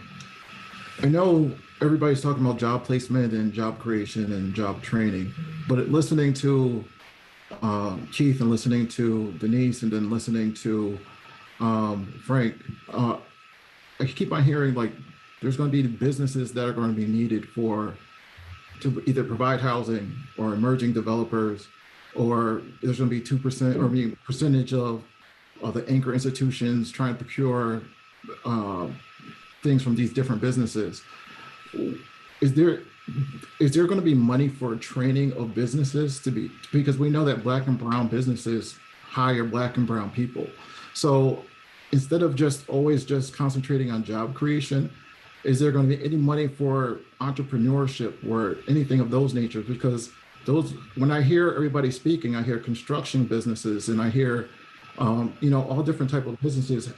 know everybody's talking about job placement and job creation and job training, but listening to Keith and listening to Denise and then listening to Frank, I keep on hearing like there's going to be businesses that are going to be needed to either provide housing or emerging developers, or there's going to be 2% or percentage of the anchor institutions trying to procure things from these different businesses. Is there going to be money for training of businesses because we know that Black and brown businesses hire Black and brown people. So instead of always concentrating on job creation, is there going to be any money for entrepreneurship or anything of those natures? Because when I hear everybody speaking, I hear construction businesses and I hear, all different type of businesses,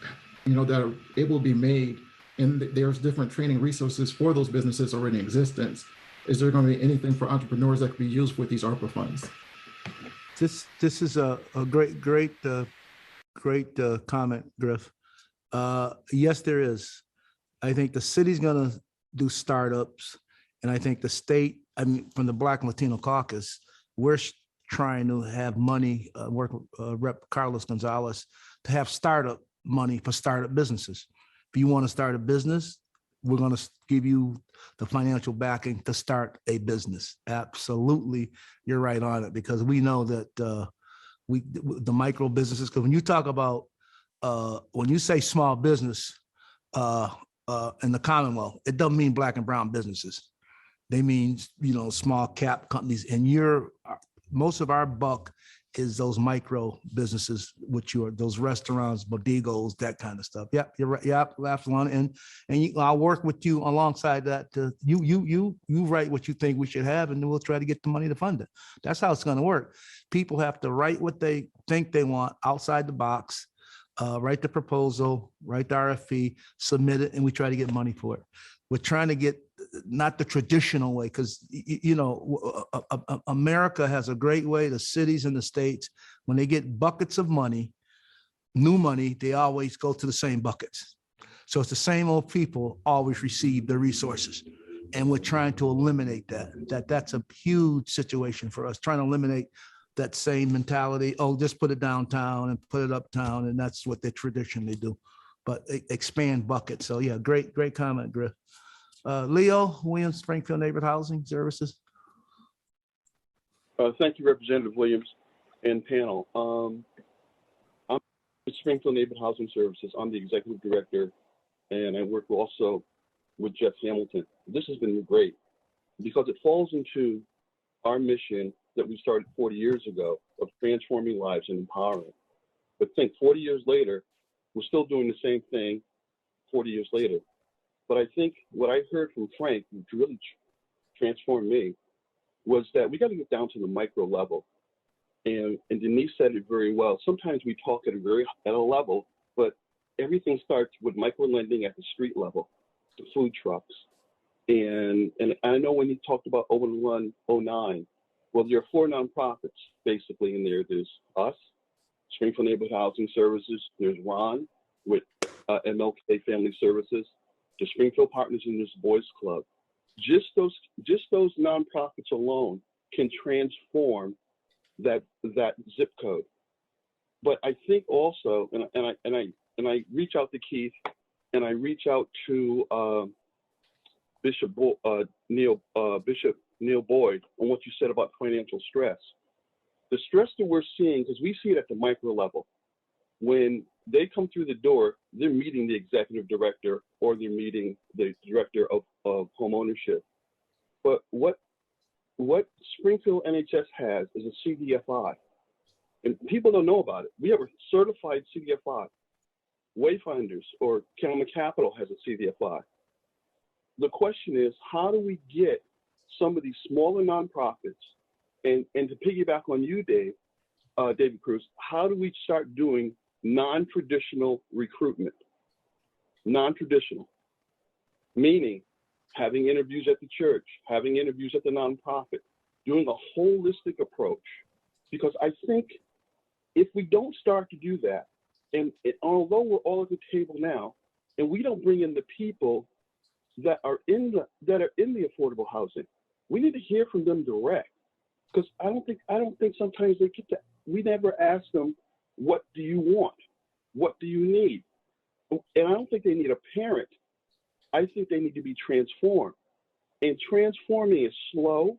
that are able to be made, and there's different training resources for those businesses already in existence. Is there going to be anything for entrepreneurs that could be used with these ARPA funds? This is a great comment, Griff. Yes, there is. I think the city's going to do startups, and I think the state, from the Black and Latino caucus, we're trying to have money, work with Rep. Carlos Gonzalez, to have startup money for startup businesses. If you want to start a business, we're going to give you the financial backing to start a business. Absolutely, you're right on it, because we know that the micro businesses, because when you talk about, when you say small business in the Commonwealth, it doesn't mean Black and brown businesses. They mean, small cap companies, and most of our buck is those micro businesses, those restaurants, bodegas, that kind of stuff. Yep, you're right. Yep, absolutely. And I'll work with you alongside that. You write what you think we should have, and then we'll try to get the money to fund it. That's how it's going to work. People have to write what they think they want outside the box, write the proposal, write the RFP, submit it, and we try to get money for it. We're trying to get not the traditional way, because America has a great way. The cities and the states, when they get buckets of money, new money, they always go to the same buckets. So it's the same old people always receive the resources. And we're trying to eliminate that. That's a huge situation for us, trying to eliminate that same mentality. Oh, just put it downtown and put it uptown. And that's what they traditionally do, but expand buckets. So yeah, great comment, Griff. Leo Williams, Springfield Neighborhood Housing Services. Thank you, Representative Williams and panel. I'm with Springfield Neighborhood Housing Services. I'm the executive director, and I work also with Jeff Hamilton. This has been great because it falls into our mission that we started 40 years ago of transforming lives and empowering. But think 40 years later, we're still doing the same thing 40 years later. But I think what I heard from Frank, which really transformed me, was that we got to get down to the micro level. And Denise said it very well. Sometimes we talk at a level, but everything starts with micro lending at the street level, the food trucks. And I know when you talked about 01, 09, well, there are 4 nonprofits basically in there. There's us, Springfield Neighborhood Housing Services. There's Ron with MLK Family Services, the Springfield Partners in this Boys Club. Just those nonprofits alone can transform that zip code. But I think also, and I reach out to Keith, and I reach out to Bishop Neil Boyd on what you said about financial stress. The stress that we're seeing, because we see it at the micro level, when they come through the door, they're meeting the executive director or they're meeting the director of home ownership. But what Springfield NHS has is a CDFI, and people don't know about it. We have a certified CDFI. Wayfinders or Kelman Capital has a CDFI. The question is, how do we get some of these smaller nonprofits, and to piggyback on you, David Cruz, how do we start doing non-traditional recruitment? Non-traditional, meaning having interviews at the church, having interviews at the nonprofit, doing a holistic approach. Because I think if we don't start to do that, and although we're all at the table now, and we don't bring in the people that are in the affordable housing, we need to hear from them direct. Because I don't think sometimes they get that. We never ask them, what do you want? What do you need? And I don't think they need a parent. I think they need to be transformed. And transforming is slow,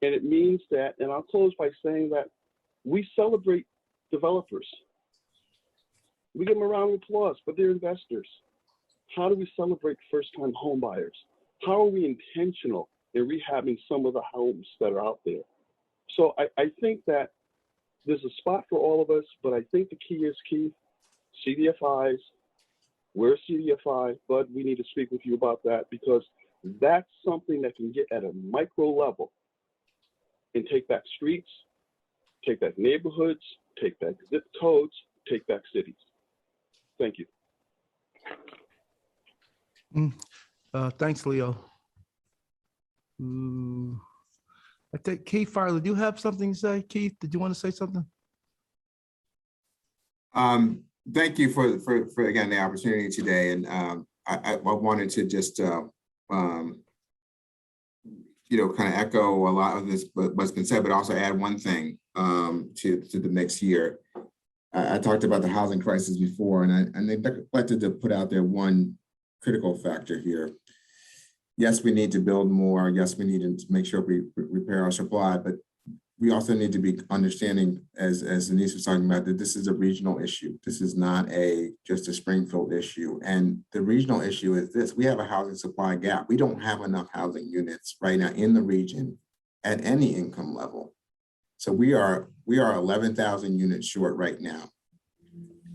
and it means that, and I'll close by saying that we celebrate developers. We give them a round of applause, but they're investors. How do we celebrate first-time home buyers? How are we intentional in rehabbing some of the homes that are out there? So I think that there's a spot for all of us, but I think the key is, Keith, CDFIs. We're CDFI, but we need to speak with you about that, because that's something that can get at a micro level and take back streets, take back neighborhoods, take back zip codes, take back cities. Thank you. Thanks, Leo. I think Keith Farley, do you have something to say? Keith, did you want to say something? Thank you for again the opportunity today, and I wanted to just kind of echo a lot of this what's been said, but also add one thing to the mix here. I talked about the housing crisis before, and I neglected to put out there one critical factor here. Yes, we need to build more. Yes, we need to make sure we repair our supply, but we also need to be understanding, as Denise was talking about, that this is a regional issue. This is not just a Springfield issue. And the regional issue is this: we have a housing supply gap. We don't have enough housing units right now in the region at any income level. So we are 11,000 units short right now,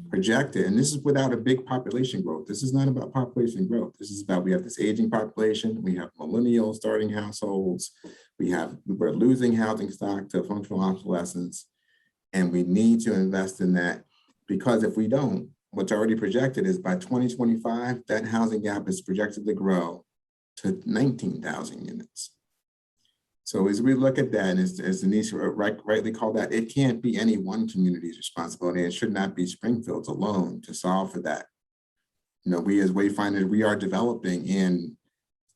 projected. And this is without a big population growth. This is not about population growth. This is about, we have this aging population. We have millennials starting households. We're losing housing stock to functional obsolescence. And we need to invest in that, because if we don't, what's already projected is by 2025, that housing gap is projected to grow to 19,000 units. So as we look at that, and as Denise rightly called that, it can't be any one community's responsibility. It should not be Springfield's alone to solve for that. You know, we as Wayfinders, we are developing in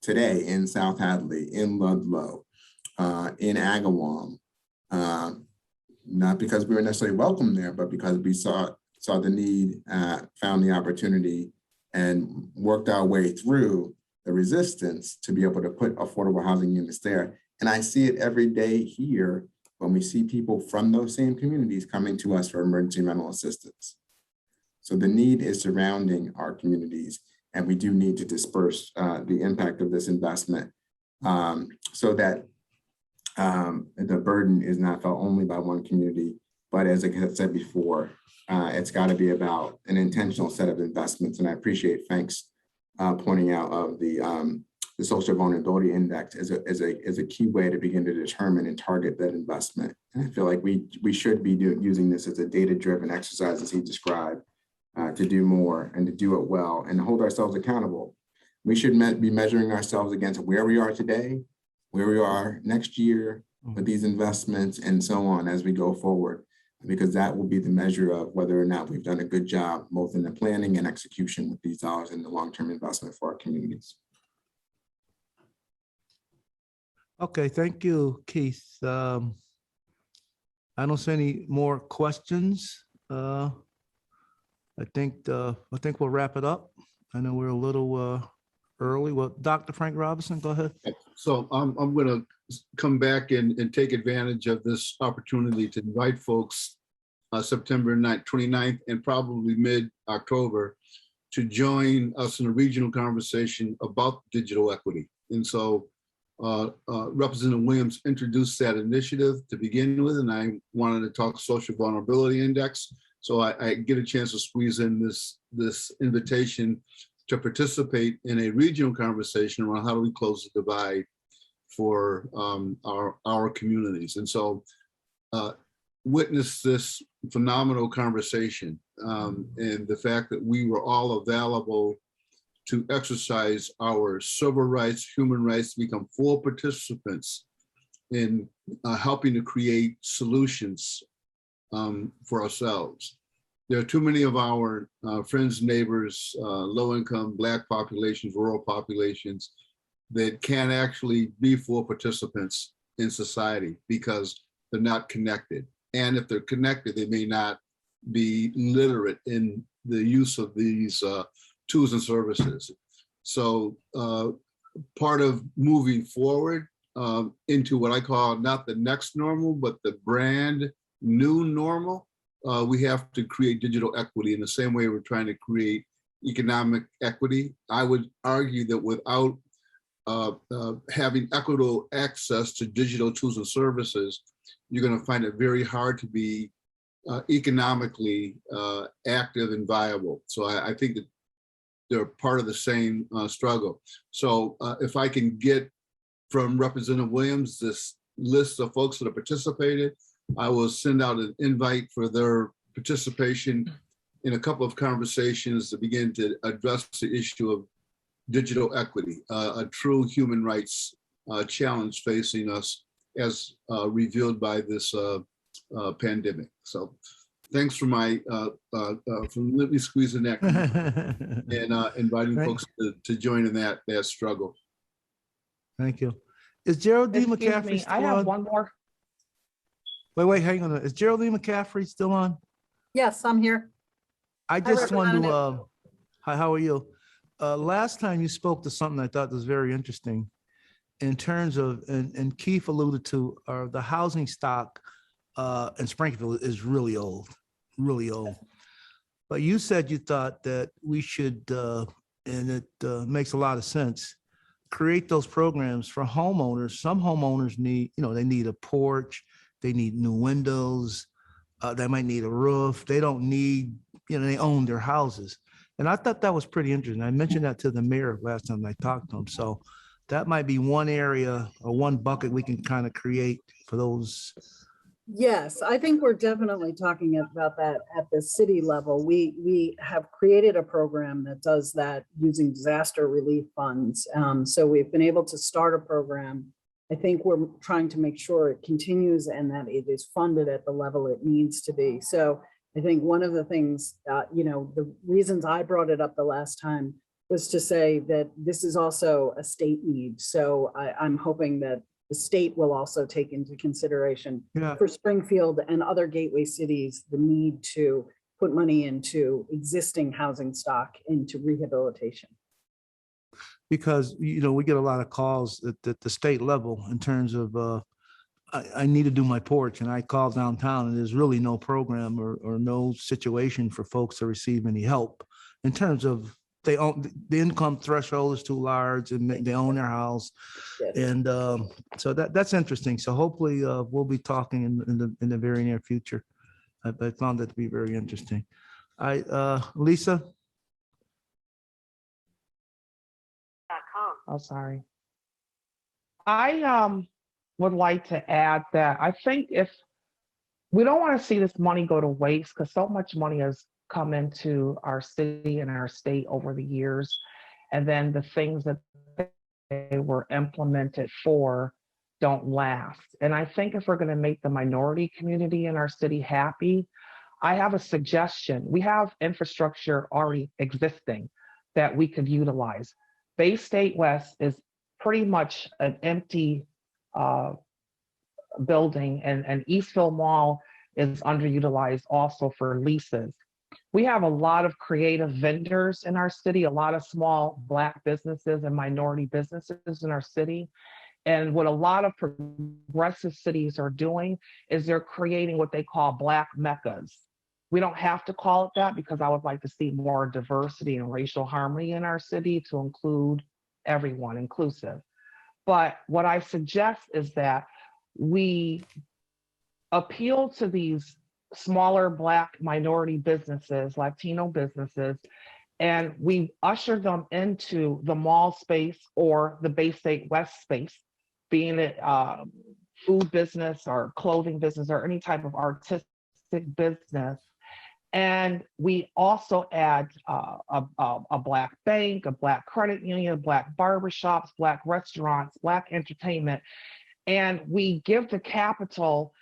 today in South Hadley, in Ludlow, in Agawam, not because we were necessarily welcome there, but because we saw the need, found the opportunity, and worked our way through the resistance to be able to put affordable housing units there. And I see it every day here when we see people from those same communities coming to us for emergency rental assistance. So the need is surrounding our communities, and we do need to disperse the impact of this investment so that the burden is not felt only by one community, but as I said before, it's got to be about an intentional set of investments. And I appreciate Frank's pointing out of the social vulnerability index as a key way to begin to determine and target that investment. And I feel like we should be using this as a data-driven exercise, as he described, to do more and to do it well and hold ourselves accountable. We should be measuring ourselves against where we are today, where we are next year with these investments, and so on as we go forward, because that will be the measure of whether or not we've done a good job both in the planning and execution with these dollars in the long-term investment for our communities. Okay, thank you, Keith. I don't see any more questions. I think we'll wrap it up. I know we're a little early. Well, Dr. Frank Robinson, go ahead. So I'm going to come back and take advantage of this opportunity to invite folks September 29th and probably mid-October to join us in a regional conversation about digital equity. And so Representative Williams introduced that initiative to begin with, and I wanted to talk social vulnerability index. So I get a chance to squeeze in this invitation to participate in a regional conversation around how do we close the divide for our communities. And so witness this phenomenal conversation and the fact that we were all available to exercise our civil rights, human rights, to become full participants in helping to create solutions for ourselves. There are too many of our friends, neighbors, low-income, Black populations, rural populations that can't actually be full participants in society because they're not connected. And if they're connected, they may not be literate in the use of these tools and services. So part of moving forward into what I call not the next normal, but the brand new normal, we have to create digital equity in the same way we're trying to create economic equity. I would argue that without having equitable access to digital tools and services, you're going to find it very hard to be economically active and viable. So I think that they're part of the same struggle. So if I can get from Representative Williams this list of folks that have participated, I will send out an invite for their participation in a couple of conversations to begin to address the issue of digital equity, a true human rights challenge facing us as revealed by this pandemic. So thanks for my, let me squeeze in that and inviting folks to join in that struggle. Thank you. Is Geraldine Excuse McCaffrey me, still I have on? one more. Wait, hang on. Is Geraldine McCaffrey still on? Yes, I'm here. I just wanted to, Representative. hi, how are you? Last time you spoke to something I thought was very interesting in terms of, and Keith alluded to, the housing stock in Springfield is really old. But you said you thought that we should, and it makes a lot of sense, create those programs for homeowners. Some homeowners need, they need a porch, they need new windows, they might need a roof. They don't need, they own their houses. And I thought that was pretty interesting. I mentioned that to the mayor last time I talked to him. So that might be one area or one bucket we can kind of create for those. Yes, I think we're definitely talking about that at the city level. We have created a program that does that using disaster relief funds. So we've been able to start a program. I think we're trying to make sure it continues and that it is funded at the level it needs to be. So I think one of the things, the reasons I brought it up the last time was to say that this is also a state need. So I'm hoping that the state will also take into consideration for Springfield and other gateway cities, the need to put money into existing housing stock into rehabilitation. Because, you know, we get a lot of calls at the state level in terms of, I need to do my porch, and I call downtown and there's really no program or no situation for folks to receive any help in terms of the income threshold is too large and they own their house. Yes. And so that's interesting. So hopefully we'll be talking in the very near future. I found that to be very interesting. Lisa. Oh, sorry. I would like to add that I think if we don't want to see this money go to waste, because so much money has come into our city and our state over the years, and then the things that they were implemented for don't last. And I think if we're going to make the minority community in our city happy, I have a suggestion. We have infrastructure already existing that we could utilize. Bay State West is pretty much an empty building, and Eastville Mall is underutilized also for leases. We have a lot of creative vendors in our city, a lot of small Black businesses and minority businesses in our city. And what a lot of progressive cities are doing is they're creating what they call Black meccas. We don't have to call it that, because I would like to see more diversity and racial harmony in our city to include everyone, inclusive. But what I suggest is that we appeal to these smaller Black minority businesses, Latino businesses, and we usher them into the mall space or the Bay State West space, being it food business or clothing business or any type of artistic business. And we also add a Black bank, a Black credit union, Black barbershops, Black restaurants, Black entertainment. And we give the capital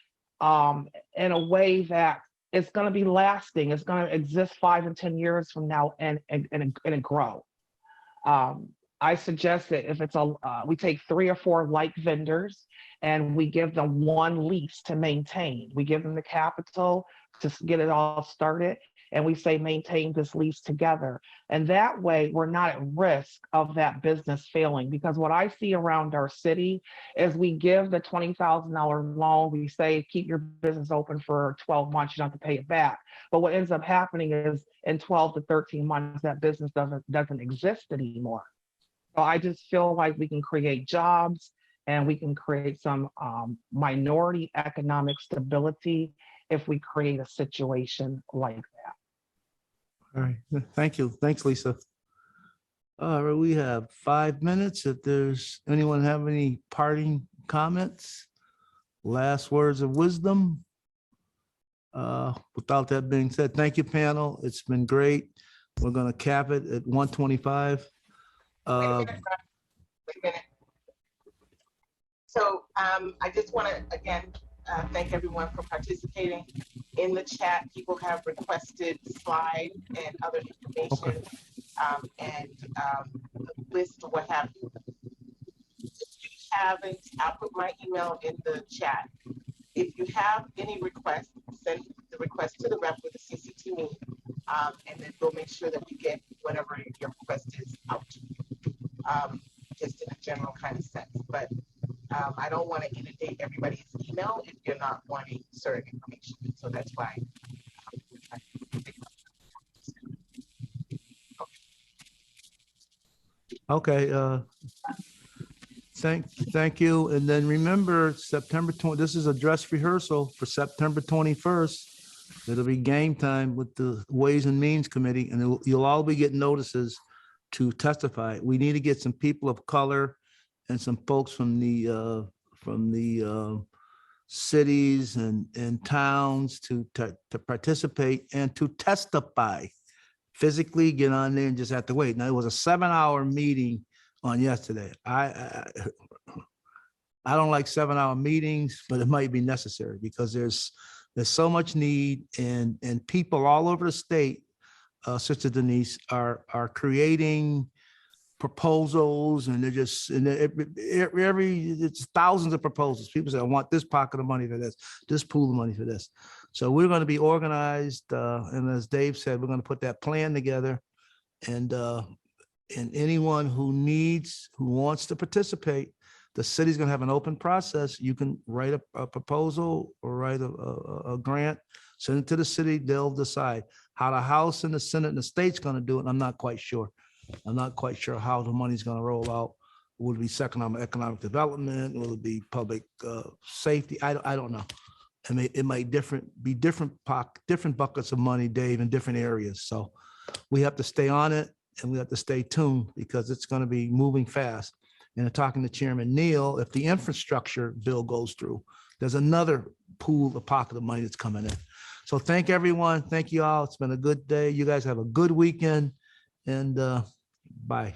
in a way that it's going to be lasting. It's going to exist 5 and 10 years from now and grow. I suggest that if it's we take 3 or 4 like vendors and we give them one lease to maintain. We give them the capital to get it all started, and we say maintain this lease together. And that way we're not at risk of that business failing, because what I see around our city is we give the $20,000 loan, we say keep your business open for 12 months, you don't have to pay it back. But what ends up happening is in 12 to 13 months that business doesn't exist anymore. So I just feel like we can create jobs and we can create some minority economic stability if we create a situation like that. All right, thank you. Thanks, Lisa. All right, we have 5 minutes. If there's anyone have any parting comments, last words of wisdom. Without that being said, thank you, panel. It's been great. We're going to cap it at 125. Wait a minute. So I just want to, again, thank everyone for participating. In the chat, people have requested slides and other information, and list or what have you. If you haven't, I'll put my email in the chat. If you have any requests, send the request to the rep with the CC to me, and then we'll make sure that we get whatever your request is out to you, just in a general kind of sense. But I don't want to inundate everybody's email if you're not wanting certain information. So that's why. Okay. Thank you. And then remember, September 20, this is a dress rehearsal for September 21st. It'll be game time with the Ways and Means Committee, and you'll all be getting notices to testify. We need to get some people of color and some folks from the cities and towns to participate and to testify. Physically get on there and just have to wait. Now, it was a 7-hour meeting on yesterday. I don't like 7-hour meetings, but it might be necessary because there's so much need, and people all over the state, Sister Denise, are creating proposals, and they're just, and it's thousands of proposals. People say, I want this pocket of money for this pool of money for this. So we're going to be organized. And as Dave said, we're going to put that plan together, and anyone who wants to participate, the city's going to have an open process. You can write a proposal or write a grant, send it to the city. They'll decide how the House and the Senate and the state's going to do it. I'm not quite sure. I'm not quite sure how the money's going to roll out. Will it be economic development? Will it be public safety? I don't know. It might be different buckets of money, Dave, in different areas. So we have to stay on it, and we have to stay tuned, because it's going to be moving fast. And talking to Chairman Neal, if the infrastructure bill goes through, there's another pool, a pocket of money that's coming in. So thank everyone. Thank you all. It's been a good day. You guys have a good weekend, and bye.